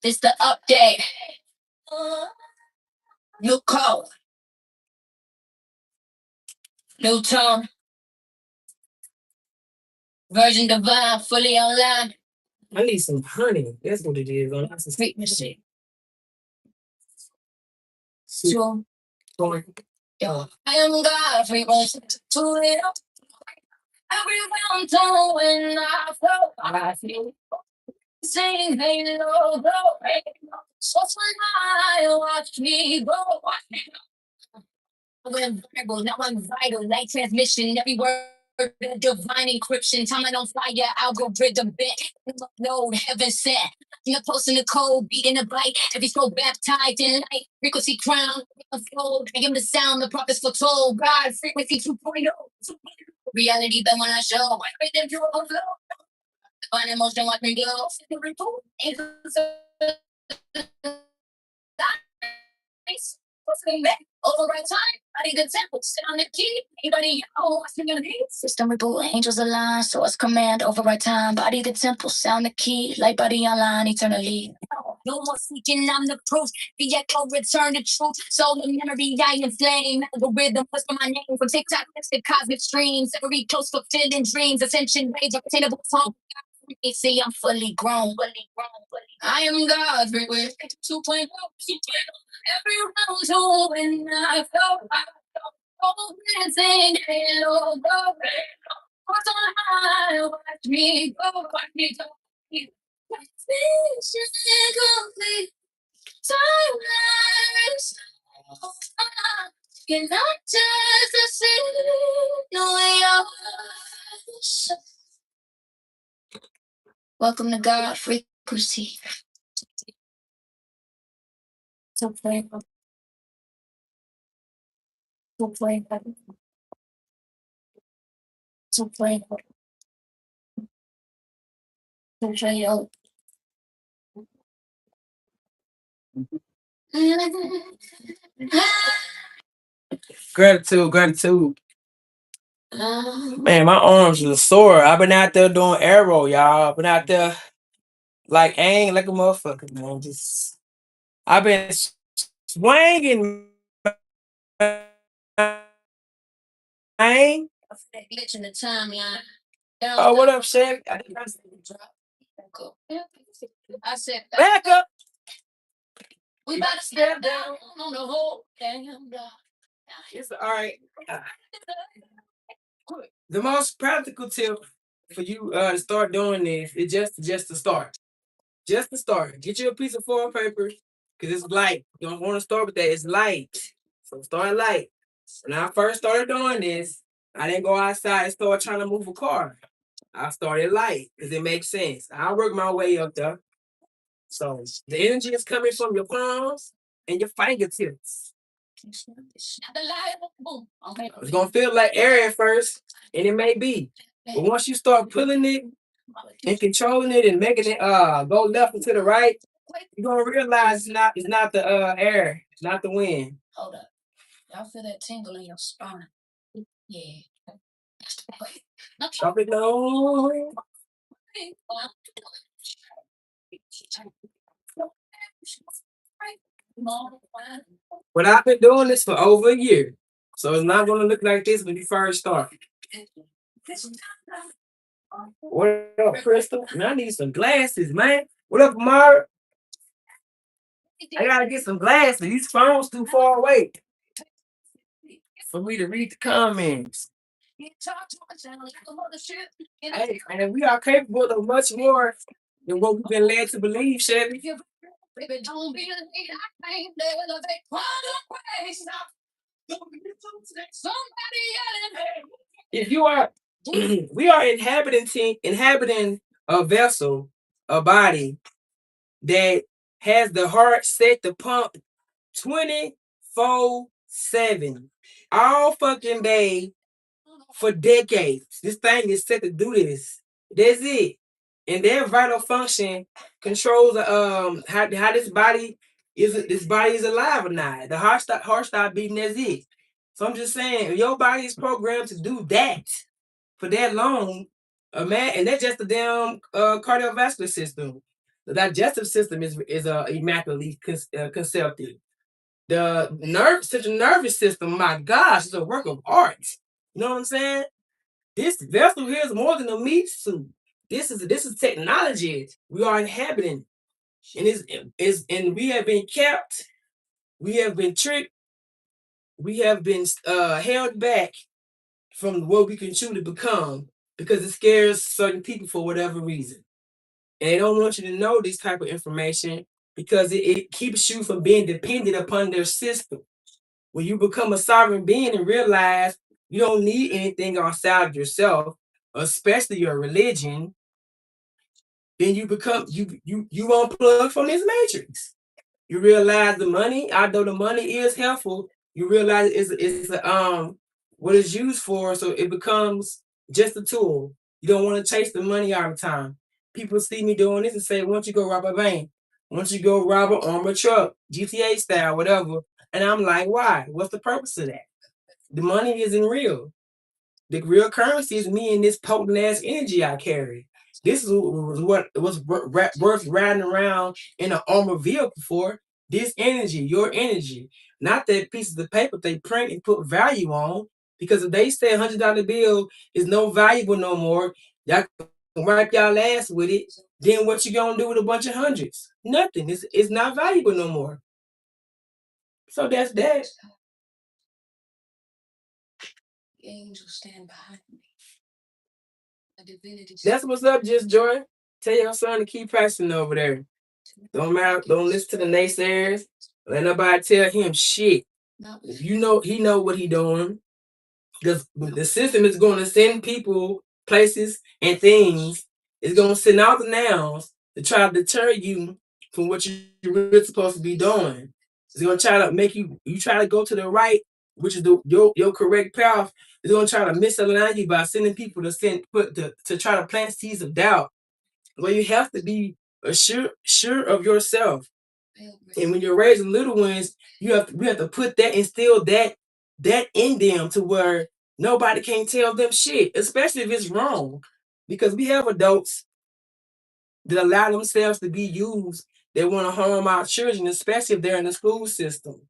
It's the update. New code. New tone. Version divine, fully online. I need some honey. That's what it is. I need some sweetness. So, yo, I am God, free version to it. Everyone told when I flow, I feel. Sing halo, go, halo. So when I watch me go, I went viral, now I'm vital. Light transmission, every word, divine encryption. Time on fire, algorithm bent. No, heaven sent. In the post in the code, beat in the bite. Every soul baptized in light. Frequency crown, unfold. I am the sound, the prophets foretold. God, frequency 2.0. Reality, but when I show, I create them to overflow. Divine emotion, watch me glow. Angels over right time, I need the temple, sit on the key. Anybody know what's gonna be? System reboot, angels align, source command, over right time, body the temple, sound the key, light body online, eternally. No more seeking, I'm the proof. The echo return to truth. Soul and memory, I inflame. Algorithm, whisper my name from TikTok to cosmic streams. Every close fulfilling dreams, ascension waves, obtainable song. You see, I'm fully grown, fully grown, fully. I am God, everywhere. 2.0. Everyone's home when I go dancing, hello, go. What's on high, watch me go, watch me go. Vision complete, timeless. You're not just a signal, you're. Welcome to God frequency. So play, so play, so play, so play. Gratitude, gratitude. Man, my arms are sore. I've been out there doing arrow, y'all. I've been out there like aim like a motherfucker, man. Just I've been swinging, man. Glitch in the timeline. Oh, what up, Shaq? I said, back up. We about to step down on the whole damn block. It's all right. The most practical tip for you to start doing this is just to start. Just to start. Get you a piece of foil paper because it's light. You don't want to start with that. It's light. So start light. When I first started doing this, I didn't go outside and start trying to move a car. I started light because it makes sense. I work my way up there. So the energy is coming from your palms and your fingertips. It's gonna feel like air at first, and it may be. But once you start pulling it and controlling it and making it go left and to the right, you're gonna realize it's not the air, it's not the wind. Hold up. Y'all feel that tingle in your spine? Yeah. Drop it low. But I've been doing this for over a year. So it's not gonna look like this when you first start. What up, Crystal? Man, I need some glasses, man. What up, Amara? I gotta get some glasses. These phones too far away for me to read the comments. Hey, man, we are capable of much more than what we've been led to believe, Chevy. If you are, we are inhabiting a vessel, a body that has the heart set to pump 24/7, all fucking day for decades. This thing is set to do this. That's it. And their vital function controls how this body is alive or not. The heart stop beating. That's it. So I'm just saying, if your body is programmed to do that for that long, man, and that's just the damn cardiovascular system. The digestive system is immaculately concepted. The central nervous system, my gosh, is a work of art. You know what I'm saying? This vessel here is more than a meat suit. This is technology we are inhabiting, and and we have been kept, we have been tricked, we have been held back from what we can truly become because it scares certain people for whatever reason, and they don't want you to know this type of information because it keeps you from being dependent upon their system. When you become a sovereign being and realize you don't need anything outside yourself, especially your religion, then you become you unplug from this matrix. You realize the money, although the money is helpful, you realize it's a, what it's used for, so it becomes just a tool. You don't want to chase the money all the time. People see me doing this and say, "Why don't you go rob a bank? Why don't you go rob an armored truck, GTA style, whatever?" And I'm like, "Why? What's the purpose of that? The money isn't real. The real currency is me and this potent ass energy I carry. This is what it was worth riding around in an armored vehicle for. This energy, your energy, not that pieces of paper they print and put value on. Because if they say $100 bill is no valuable no more, y'all can wipe y'all ass with it. Then what you gonna do with a bunch of hundreds? Nothing. It's not valuable no more. So that's that. The angels stand behind me. The divinity. That's what's up, Just Joy. Tell your son to keep pressing over there. Don't matter. Don't listen to the naysayers. Let nobody tell him shit. You know he know what he doing. Because the system is going to send people, places, and things. It's going to send out the nouns to try to deter you from what you're really supposed to be doing. It's going to try to make you try to go to the right, which is your correct path. It's going to try to misalign you by sending people to try to plant seeds of doubt. Well, you have to be sure of yourself. And when you're raising little ones, we have to put that, instill that in them to where nobody can tell them shit, especially if it's wrong. Because we have adults that allow themselves to be used. They want to harm our children, especially if they're in the school system.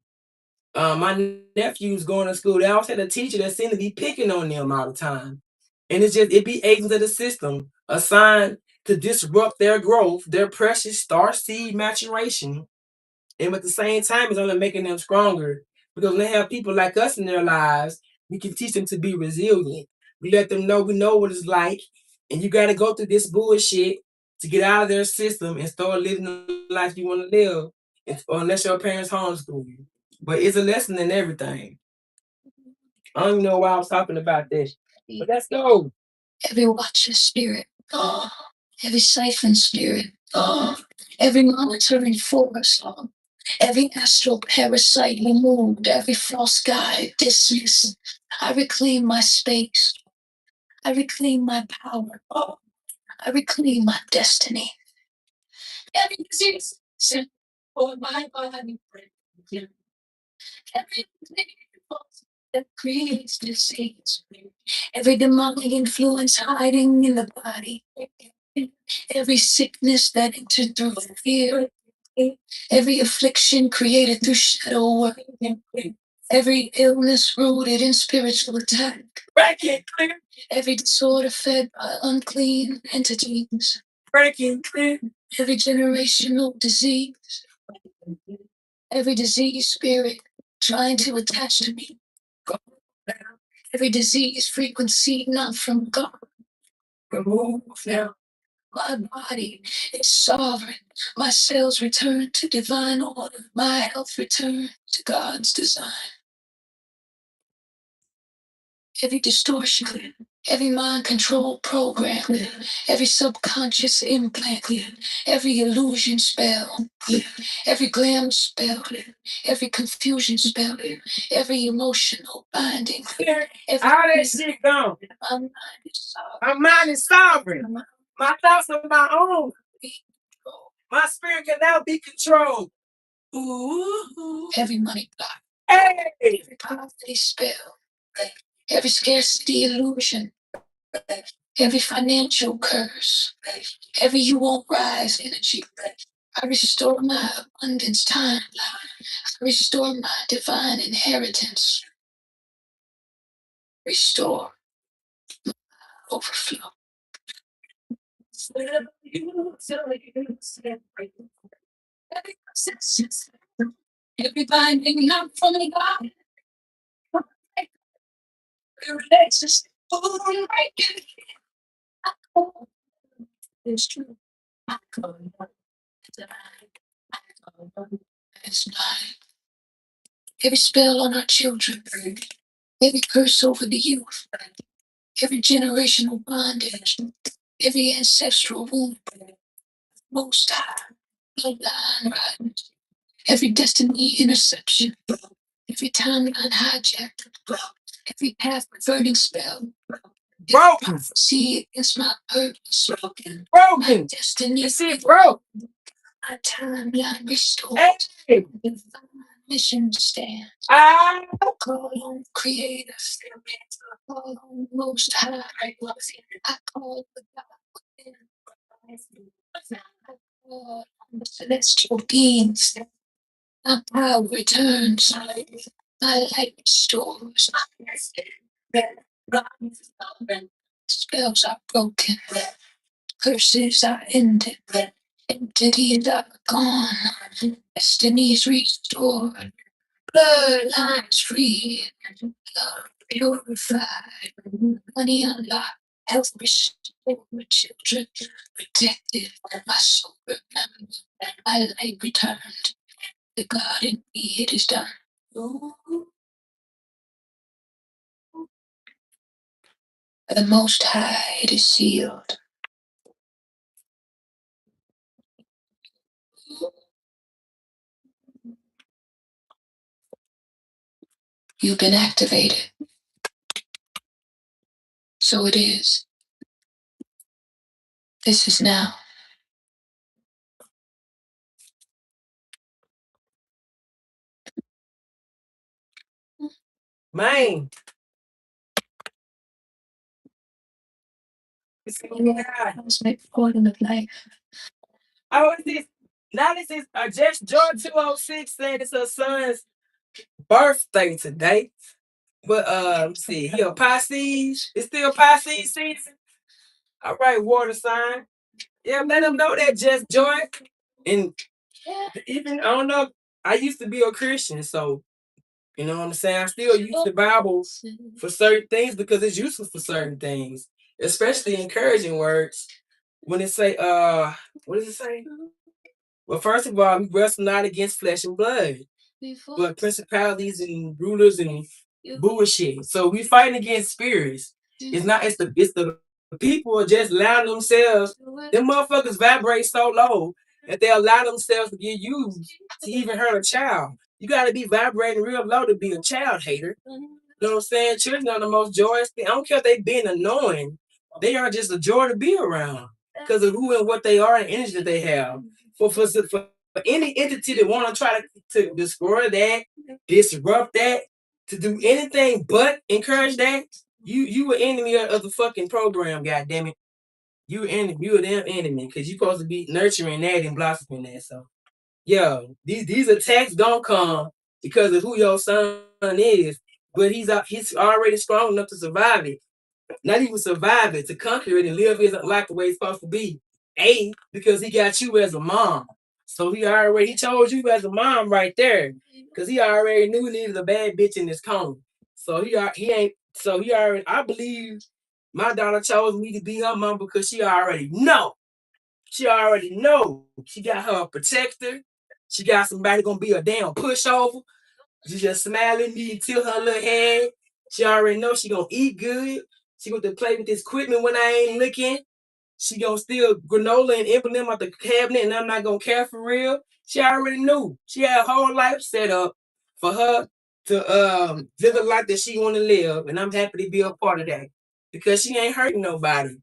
My nephew's going to school. They always had a teacher that seemed to be picking on them all the time. And it be agents of the system assigned to disrupt their growth, their precious star seed maturation. And at the same time, it's only making them stronger. Because when they have people like us in their lives, we can teach them to be resilient. We let them know we know what it's like. And you got to go through this bullshit to get out of their system and start living the life you want to live, unless your parents homeschool you. But it's a lesson in everything. I don't even know why I was talking about this. But let's go. Every watcher spirit, every siphon spirit, every monitoring force, every astral parasite removed, every false guide dismissed. I reclaim my space. I reclaim my power. I reclaim my destiny. Every disease sent for my body. Everything that creates disease. Every demonic influence hiding in the body. Every sickness that entered through fear. Every affliction created through shadow work. Every illness rooted in spiritual attack. Break it clear. Every disorder fed by unclean entities. Break it clear. Every generational disease. Every disease spirit trying to attach to me. Every disease frequency not from God. Remove now. My body is sovereign. My cells return to divine order. My health return to God's design. Every distortion, every mind control program, every subconscious implant, every illusion spell, every glamour spell, every confusion spell, every emotional binding. All that shit gone. My mind is sovereign. My thoughts are my own. My spirit can now be controlled. Ooh. Every money block. Hey. Every poverty spell. Every scarcity illusion. Every financial curse. Every you won't rise energy. I restore my abundance timeline. I restore my divine inheritance. Restore overflow. Every binding not from God. Relaxes. It's true. It's not. Every spell on our children. Every curse over the youth. Every generational bondage. Every ancestral wound. Most high. Bloodline riders. Every destiny interception. Every timeline hijacked. Every path reverting spell. Broken. See, it's my purpose. Broken. My destiny. You see, broke. My timeline restored. Hey. Divine mission stands. I call on Creator. I call on Most High. I call the God within. I call on the celestial beings. My power returns. My light restores. Spells are broken. Curses are ended. Entities are gone. Destiny is restored. Bloodlines free. Love purified. Money unlocked. Health restored. Children protected. My soul remembered. My light returned. The God in me, it is done. The Most High, it is sealed. You've been activated. So it is. This is now. Man. Let's make point of life. Oh, is this? Now this is Just Joy 206 said it's her son's birthday today. But let's see, he a Pisces. It's still Pisces season. All right, water sign. Yeah, let them know that Just Joy. And even I don't know, I used to be a Christian, so you know what I'm saying? I still use the Bible for certain things because it's useful for certain things, especially encouraging words. When it say, what does it say? Well, first of all, we wrestle not against flesh and blood, but principalities and rulers and bullshit. So we fighting against spirits. It's the people are just allowing themselves. Them motherfuckers vibrate so low that they allow themselves to get used to even hurt a child. You gotta be vibrating real low to be a child hater. You know what I'm saying? Children are the most joyous thing. I don't care if they being annoying. They are just a joy to be around because of who and what they are and energy that they have. For any entity that want to try to destroy that, disrupt that, to do anything but encourage that, you an enemy of the fucking program, goddamn it. You enemy, you a damn enemy, because you supposed to be nurturing that and blossoming that. So yeah, these attacks don't come because of who your son is, but he's already strong enough to survive it. Not even survive it, to conquer it and live his life the way it's supposed to be. Because he got you as a mom. So he chose you as a mom right there. Because he already knew he needed a bad bitch in his corner. So he ain't so he already I believe my daughter chose me to be her mom because she already know. She already know. She got her a protector. She got somebody gonna be a damn pushover. She just smiling me and tilt her little head. She already know she gonna eat good. She gonna play with this equipment when I ain't looking. She gonna steal granola and implement out the cabinet, and I'm not gonna care for real. She already knew. She had a whole life set up for her to live a life that she wanna live, and I'm happy to be a part of that because she ain't hurting nobody.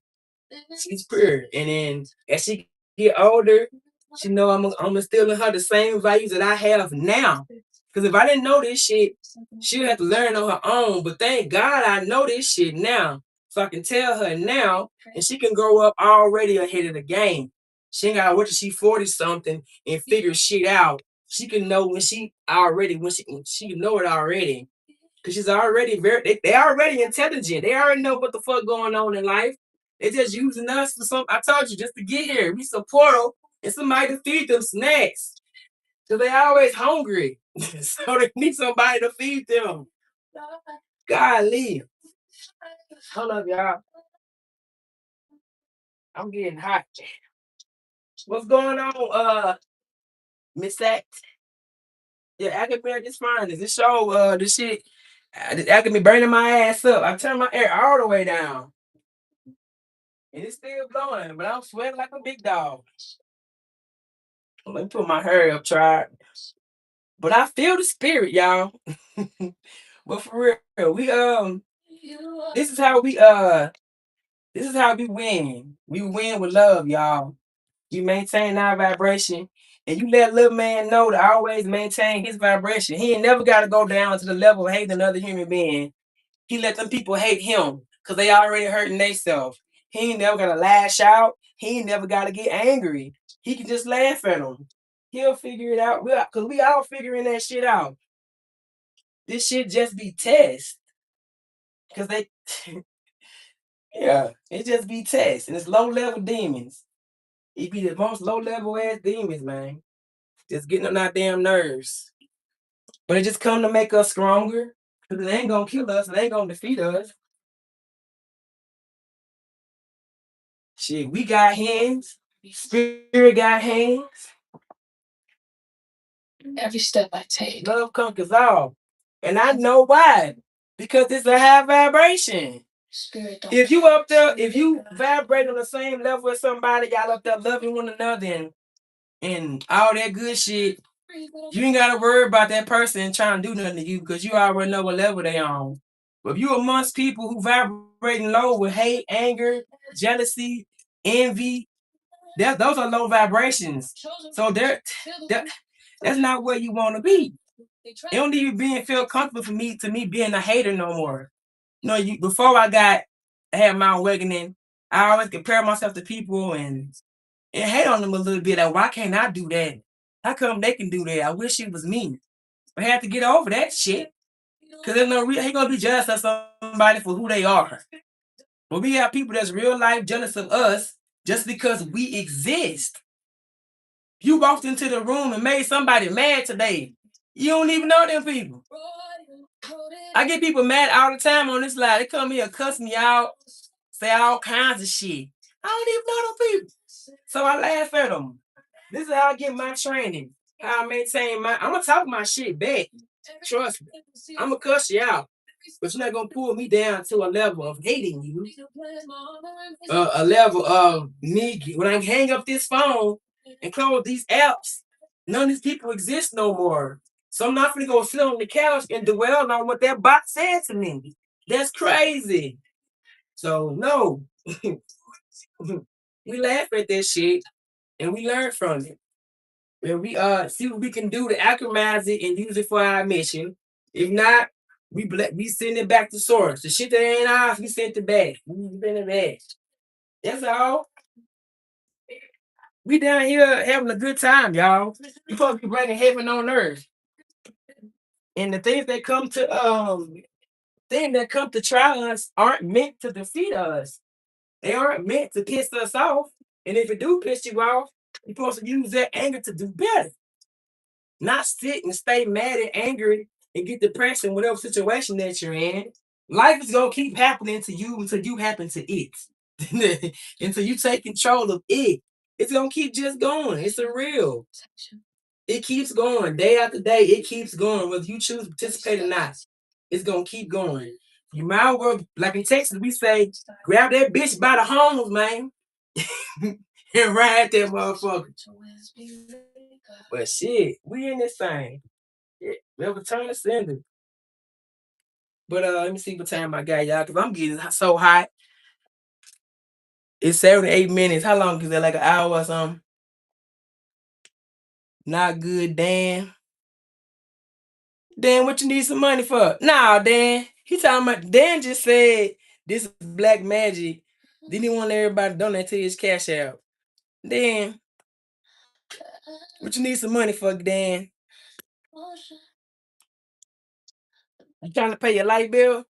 She's pure, and then as she get older, she know I'm instilling her the same values that I have now. Because if I didn't know this shit, she'll have to learn on her own. But thank God I know this shit now. So I can tell her now, and she can grow up already ahead of the game. She ain't gotta wait till she 40 something and figure shit out. She can know when she can know it already. Cause she's already they already intelligent. They already know what the fuck going on in life. They just using us for some. I told you just to get here. We support them and somebody to feed them snacks. Cause they always hungry. So they need somebody to feed them. Golly. Hold up, y'all. I'm getting hot. What's going on, Miss Sax? Yeah, I can bear this fine. This show, this shit, I can be burning my ass up. I turn my air all the way down. And it's still blowing, but I'm sweating like a big dog. Let me put my hair up, try it. But I feel the spirit, y'all. But for real, this is how we win. We win with love, y'all. You maintain our vibration, and you let little man know to always maintain his vibration. He ain't never got to go down to the level of hating another human being. He let them people hate him because they already hurting themselves. He ain't never got to lash out. He ain't never got to get angry. He can just laugh at them. He'll figure it out. Because we all figuring that shit out. This shit just be test. Because they, yeah, it just be test. And it's low level demons. It be the most low level ass demons, man. Just getting on our damn nerves. But it just come to make us stronger. Because it ain't going to kill us. It ain't going to defeat us. Shit, we got hands. Spirit got hands. Every step I take. Love conquers all. And I know why. Because it's a high vibration. Spirit don't. If you up there, if you vibrate on the same level as somebody, y'all up there loving one another and all that good shit, you ain't gotta worry about that person trying to do nothing to you because you already know what level they on. But if you amongst people who vibrating low with hate, anger, jealousy, envy, those are low vibrations. So that's not where you want to be. It don't even feel comfortable for me being a hater no more. Before I had my awakening, I always compare myself to people and hate on them a little bit. Like, why can't I do that? How come they can do that? I wish it was me. I had to get over that shit. Because there's no real, he gonna be jealous of somebody for who they are. But we have people that's real life jealous of us just because we exist. You walked into the room and made somebody mad today. You don't even know them people. I get people mad all the time on this line. They come here, cuss me out, say all kinds of shit. I don't even know them people. So I laugh at them. This is how I get my training. How I maintain I'm gonna talk my shit back. Trust me. I'm gonna cuss you out. But you're not gonna pull me down to a level of hating you. A level of me when I hang up this phone and close these apps, none of these people exist no more. So I'm not gonna go sit on the couch and dwell on what that bot said to me. That's crazy. So no. We laugh at that shit and we learn from it. And we see what we can do to alchemize it and use it for our mission. If not, We send it back to source. The shit that ain't ours, we sent it back. We send it back. That's all. We down here having a good time, y'all. We supposed to be bringing heaven on earth. And the things that come to try us aren't meant to defeat us. They aren't meant to piss us off. And if it do piss you off, you're supposed to use that anger to do better. Not sit and stay mad and angry and get depressed in whatever situation that you're in. Life is gonna keep happening to you until you happen to it. Until you take control of it. It's gonna keep just going. It's a real. It keeps going day after day. It keeps going, whether you choose to participate or not. It's gonna keep going. You might as well, like in Texas, we say, grab that bitch by the horns, man, and ride that motherfucker. But shit, we in this thing. Yeah, we'll return to sender. But let me see what time I got, y'all, because I'm getting so hot. It's 7 to 8 minutes. How long is that? Like an hour or something? Not good, Dan. Dan, what you need some money for? Nah, Dan. He talking about Dan just said this is black magic. Then he want everybody to donate to his cash out. Dan, what you need some money for, Dan? You trying to pay your light bill?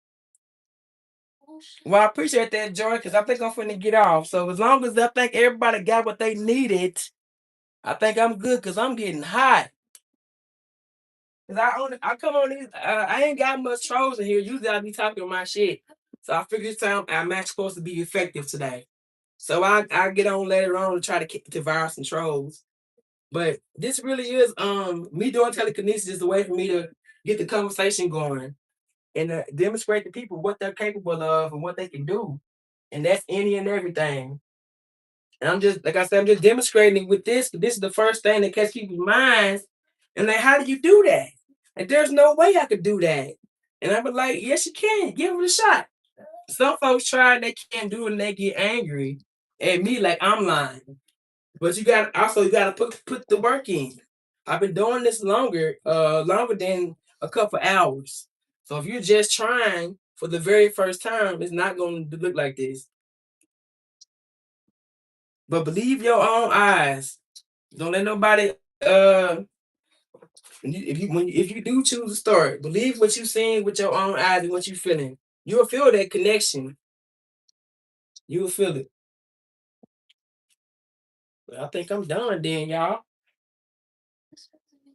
Well, I appreciate that, Joy, because I think I'm finna get off. So as long as I think everybody got what they needed, I think I'm good because I'm getting hot. Cause I come on these, I ain't got much trolls in here. Usually I be talking my shit. So I figured this time I'm actually supposed to be effective today. So I get on later on to try to kick the virus and trolls. But this really is me doing telekinesis is a way for me to get the conversation going and demonstrate to people what they're capable of and what they can do. And that's any and everything. And I'm just like I said, I'm just demonstrating with this. This is the first thing that catches people's minds. And like, how do you do that? Like, there's no way I could do that. And I was like, yes, you can. Give it a shot. Some folks try, they can't do it, and they get angry at me like I'm lying. But you gotta put the work in. I've been doing this longer than a couple hours. So if you're just trying for the very first time, it's not going to look like this. But believe your own eyes. Don't let nobody if you do choose to start, believe what you're seeing with your own eyes and what you're feeling. You'll feel that connection. You'll feel it. But I think I'm done then, y'all.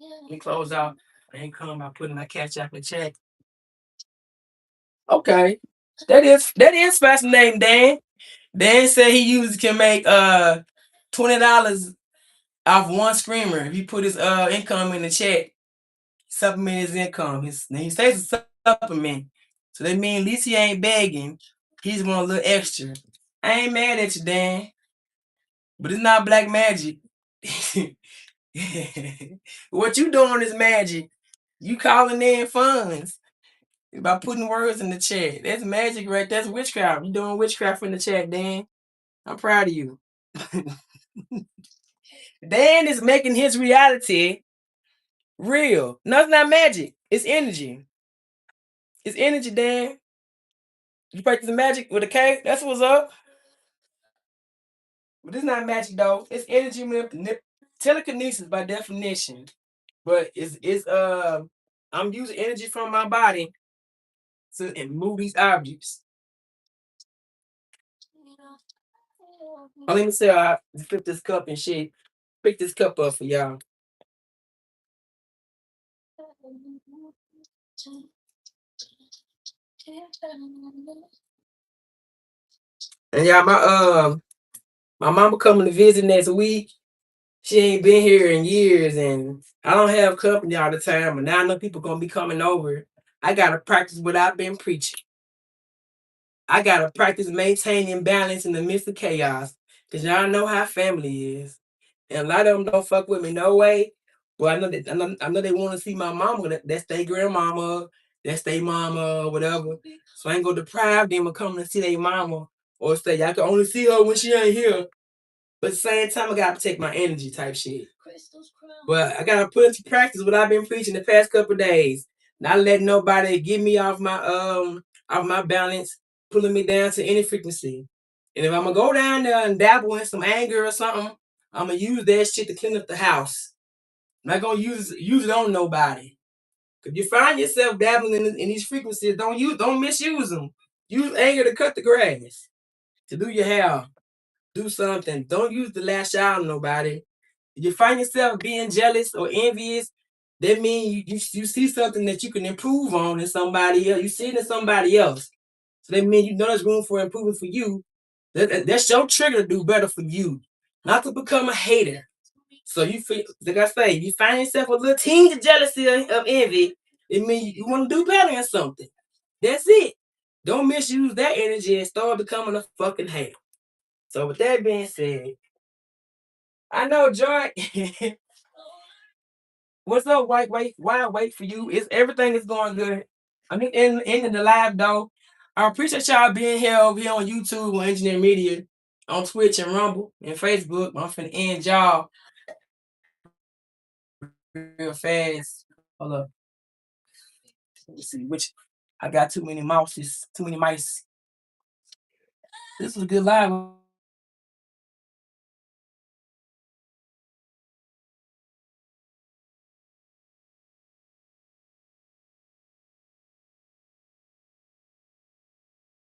Let me close out. I ain't come by putting my cash app in check. Okay. That is fascinating, Dan. Dan said he can make $20 off one screamer if he put his income in the check, supplement his income. He says it's a supplement. So that means at least he ain't begging. He's want a little extra. I ain't mad at you, Dan. But it's not black magic. What you doing is magic. You calling in funds by putting words in the chat. That's magic, right? That's witchcraft. You doing witchcraft in the chat, Dan. I'm proud of you. Dan is making his reality real. No, it's not magic. It's energy. It's energy, Dan. You practice magic with a K? That's what's up. But it's not magic though. It's energy telekinesis by definition. But it's I'm using energy from my body to move these objects. Oh, let me say I flip this cup and shit. Pick this cup up for y'all. And y'all, my mama coming to visit next week. She ain't been here in years, and I don't have company all the time. And now I know people gonna be coming over. I gotta practice what I've been preaching. I gotta practice maintaining balance in the midst of chaos. Cause y'all know how family is. And a lot of them don't fuck with me no way. Well, I know they want to see my mama. That's their grandmama. That's their mama or whatever. So I ain't gonna deprive them of coming to see their mama or say y'all can only see her when she ain't here. But at the same time, I gotta protect my energy type shit. But I gotta put into practice what I've been preaching the past couple of days. Not letting nobody get me off my balance, pulling me down to any frequency. And if I'm gonna go down there and dabble in some anger or something, I'm gonna use that shit to clean up the house. I'm not gonna use it on nobody. If you find yourself dabbling in these frequencies, don't misuse them. Use anger to cut the grass, to do your hair, do something. Don't use the lash out on nobody. If you find yourself being jealous or envious, that means you see something that you can improve on in somebody else. You see it in somebody else. So that means you know there's room for improvement for you. That's your trigger to do better for you, not to become a hater. So you feel, like I say, you find yourself a little tinge of jealousy of envy, it means you want to do better in something. That's it. Don't misuse that energy and start becoming a fucking hater. So with that being said, I know Joy. What's up, White? Why wait for you? It's everything is going good. I mean, in the live though. I appreciate y'all being here over here on YouTube on EnginEarMedia, on Twitch and Rumble and Facebook. I'm finna end y'all real fast. Hold up. Let's see which I got too many mice. This was a good live.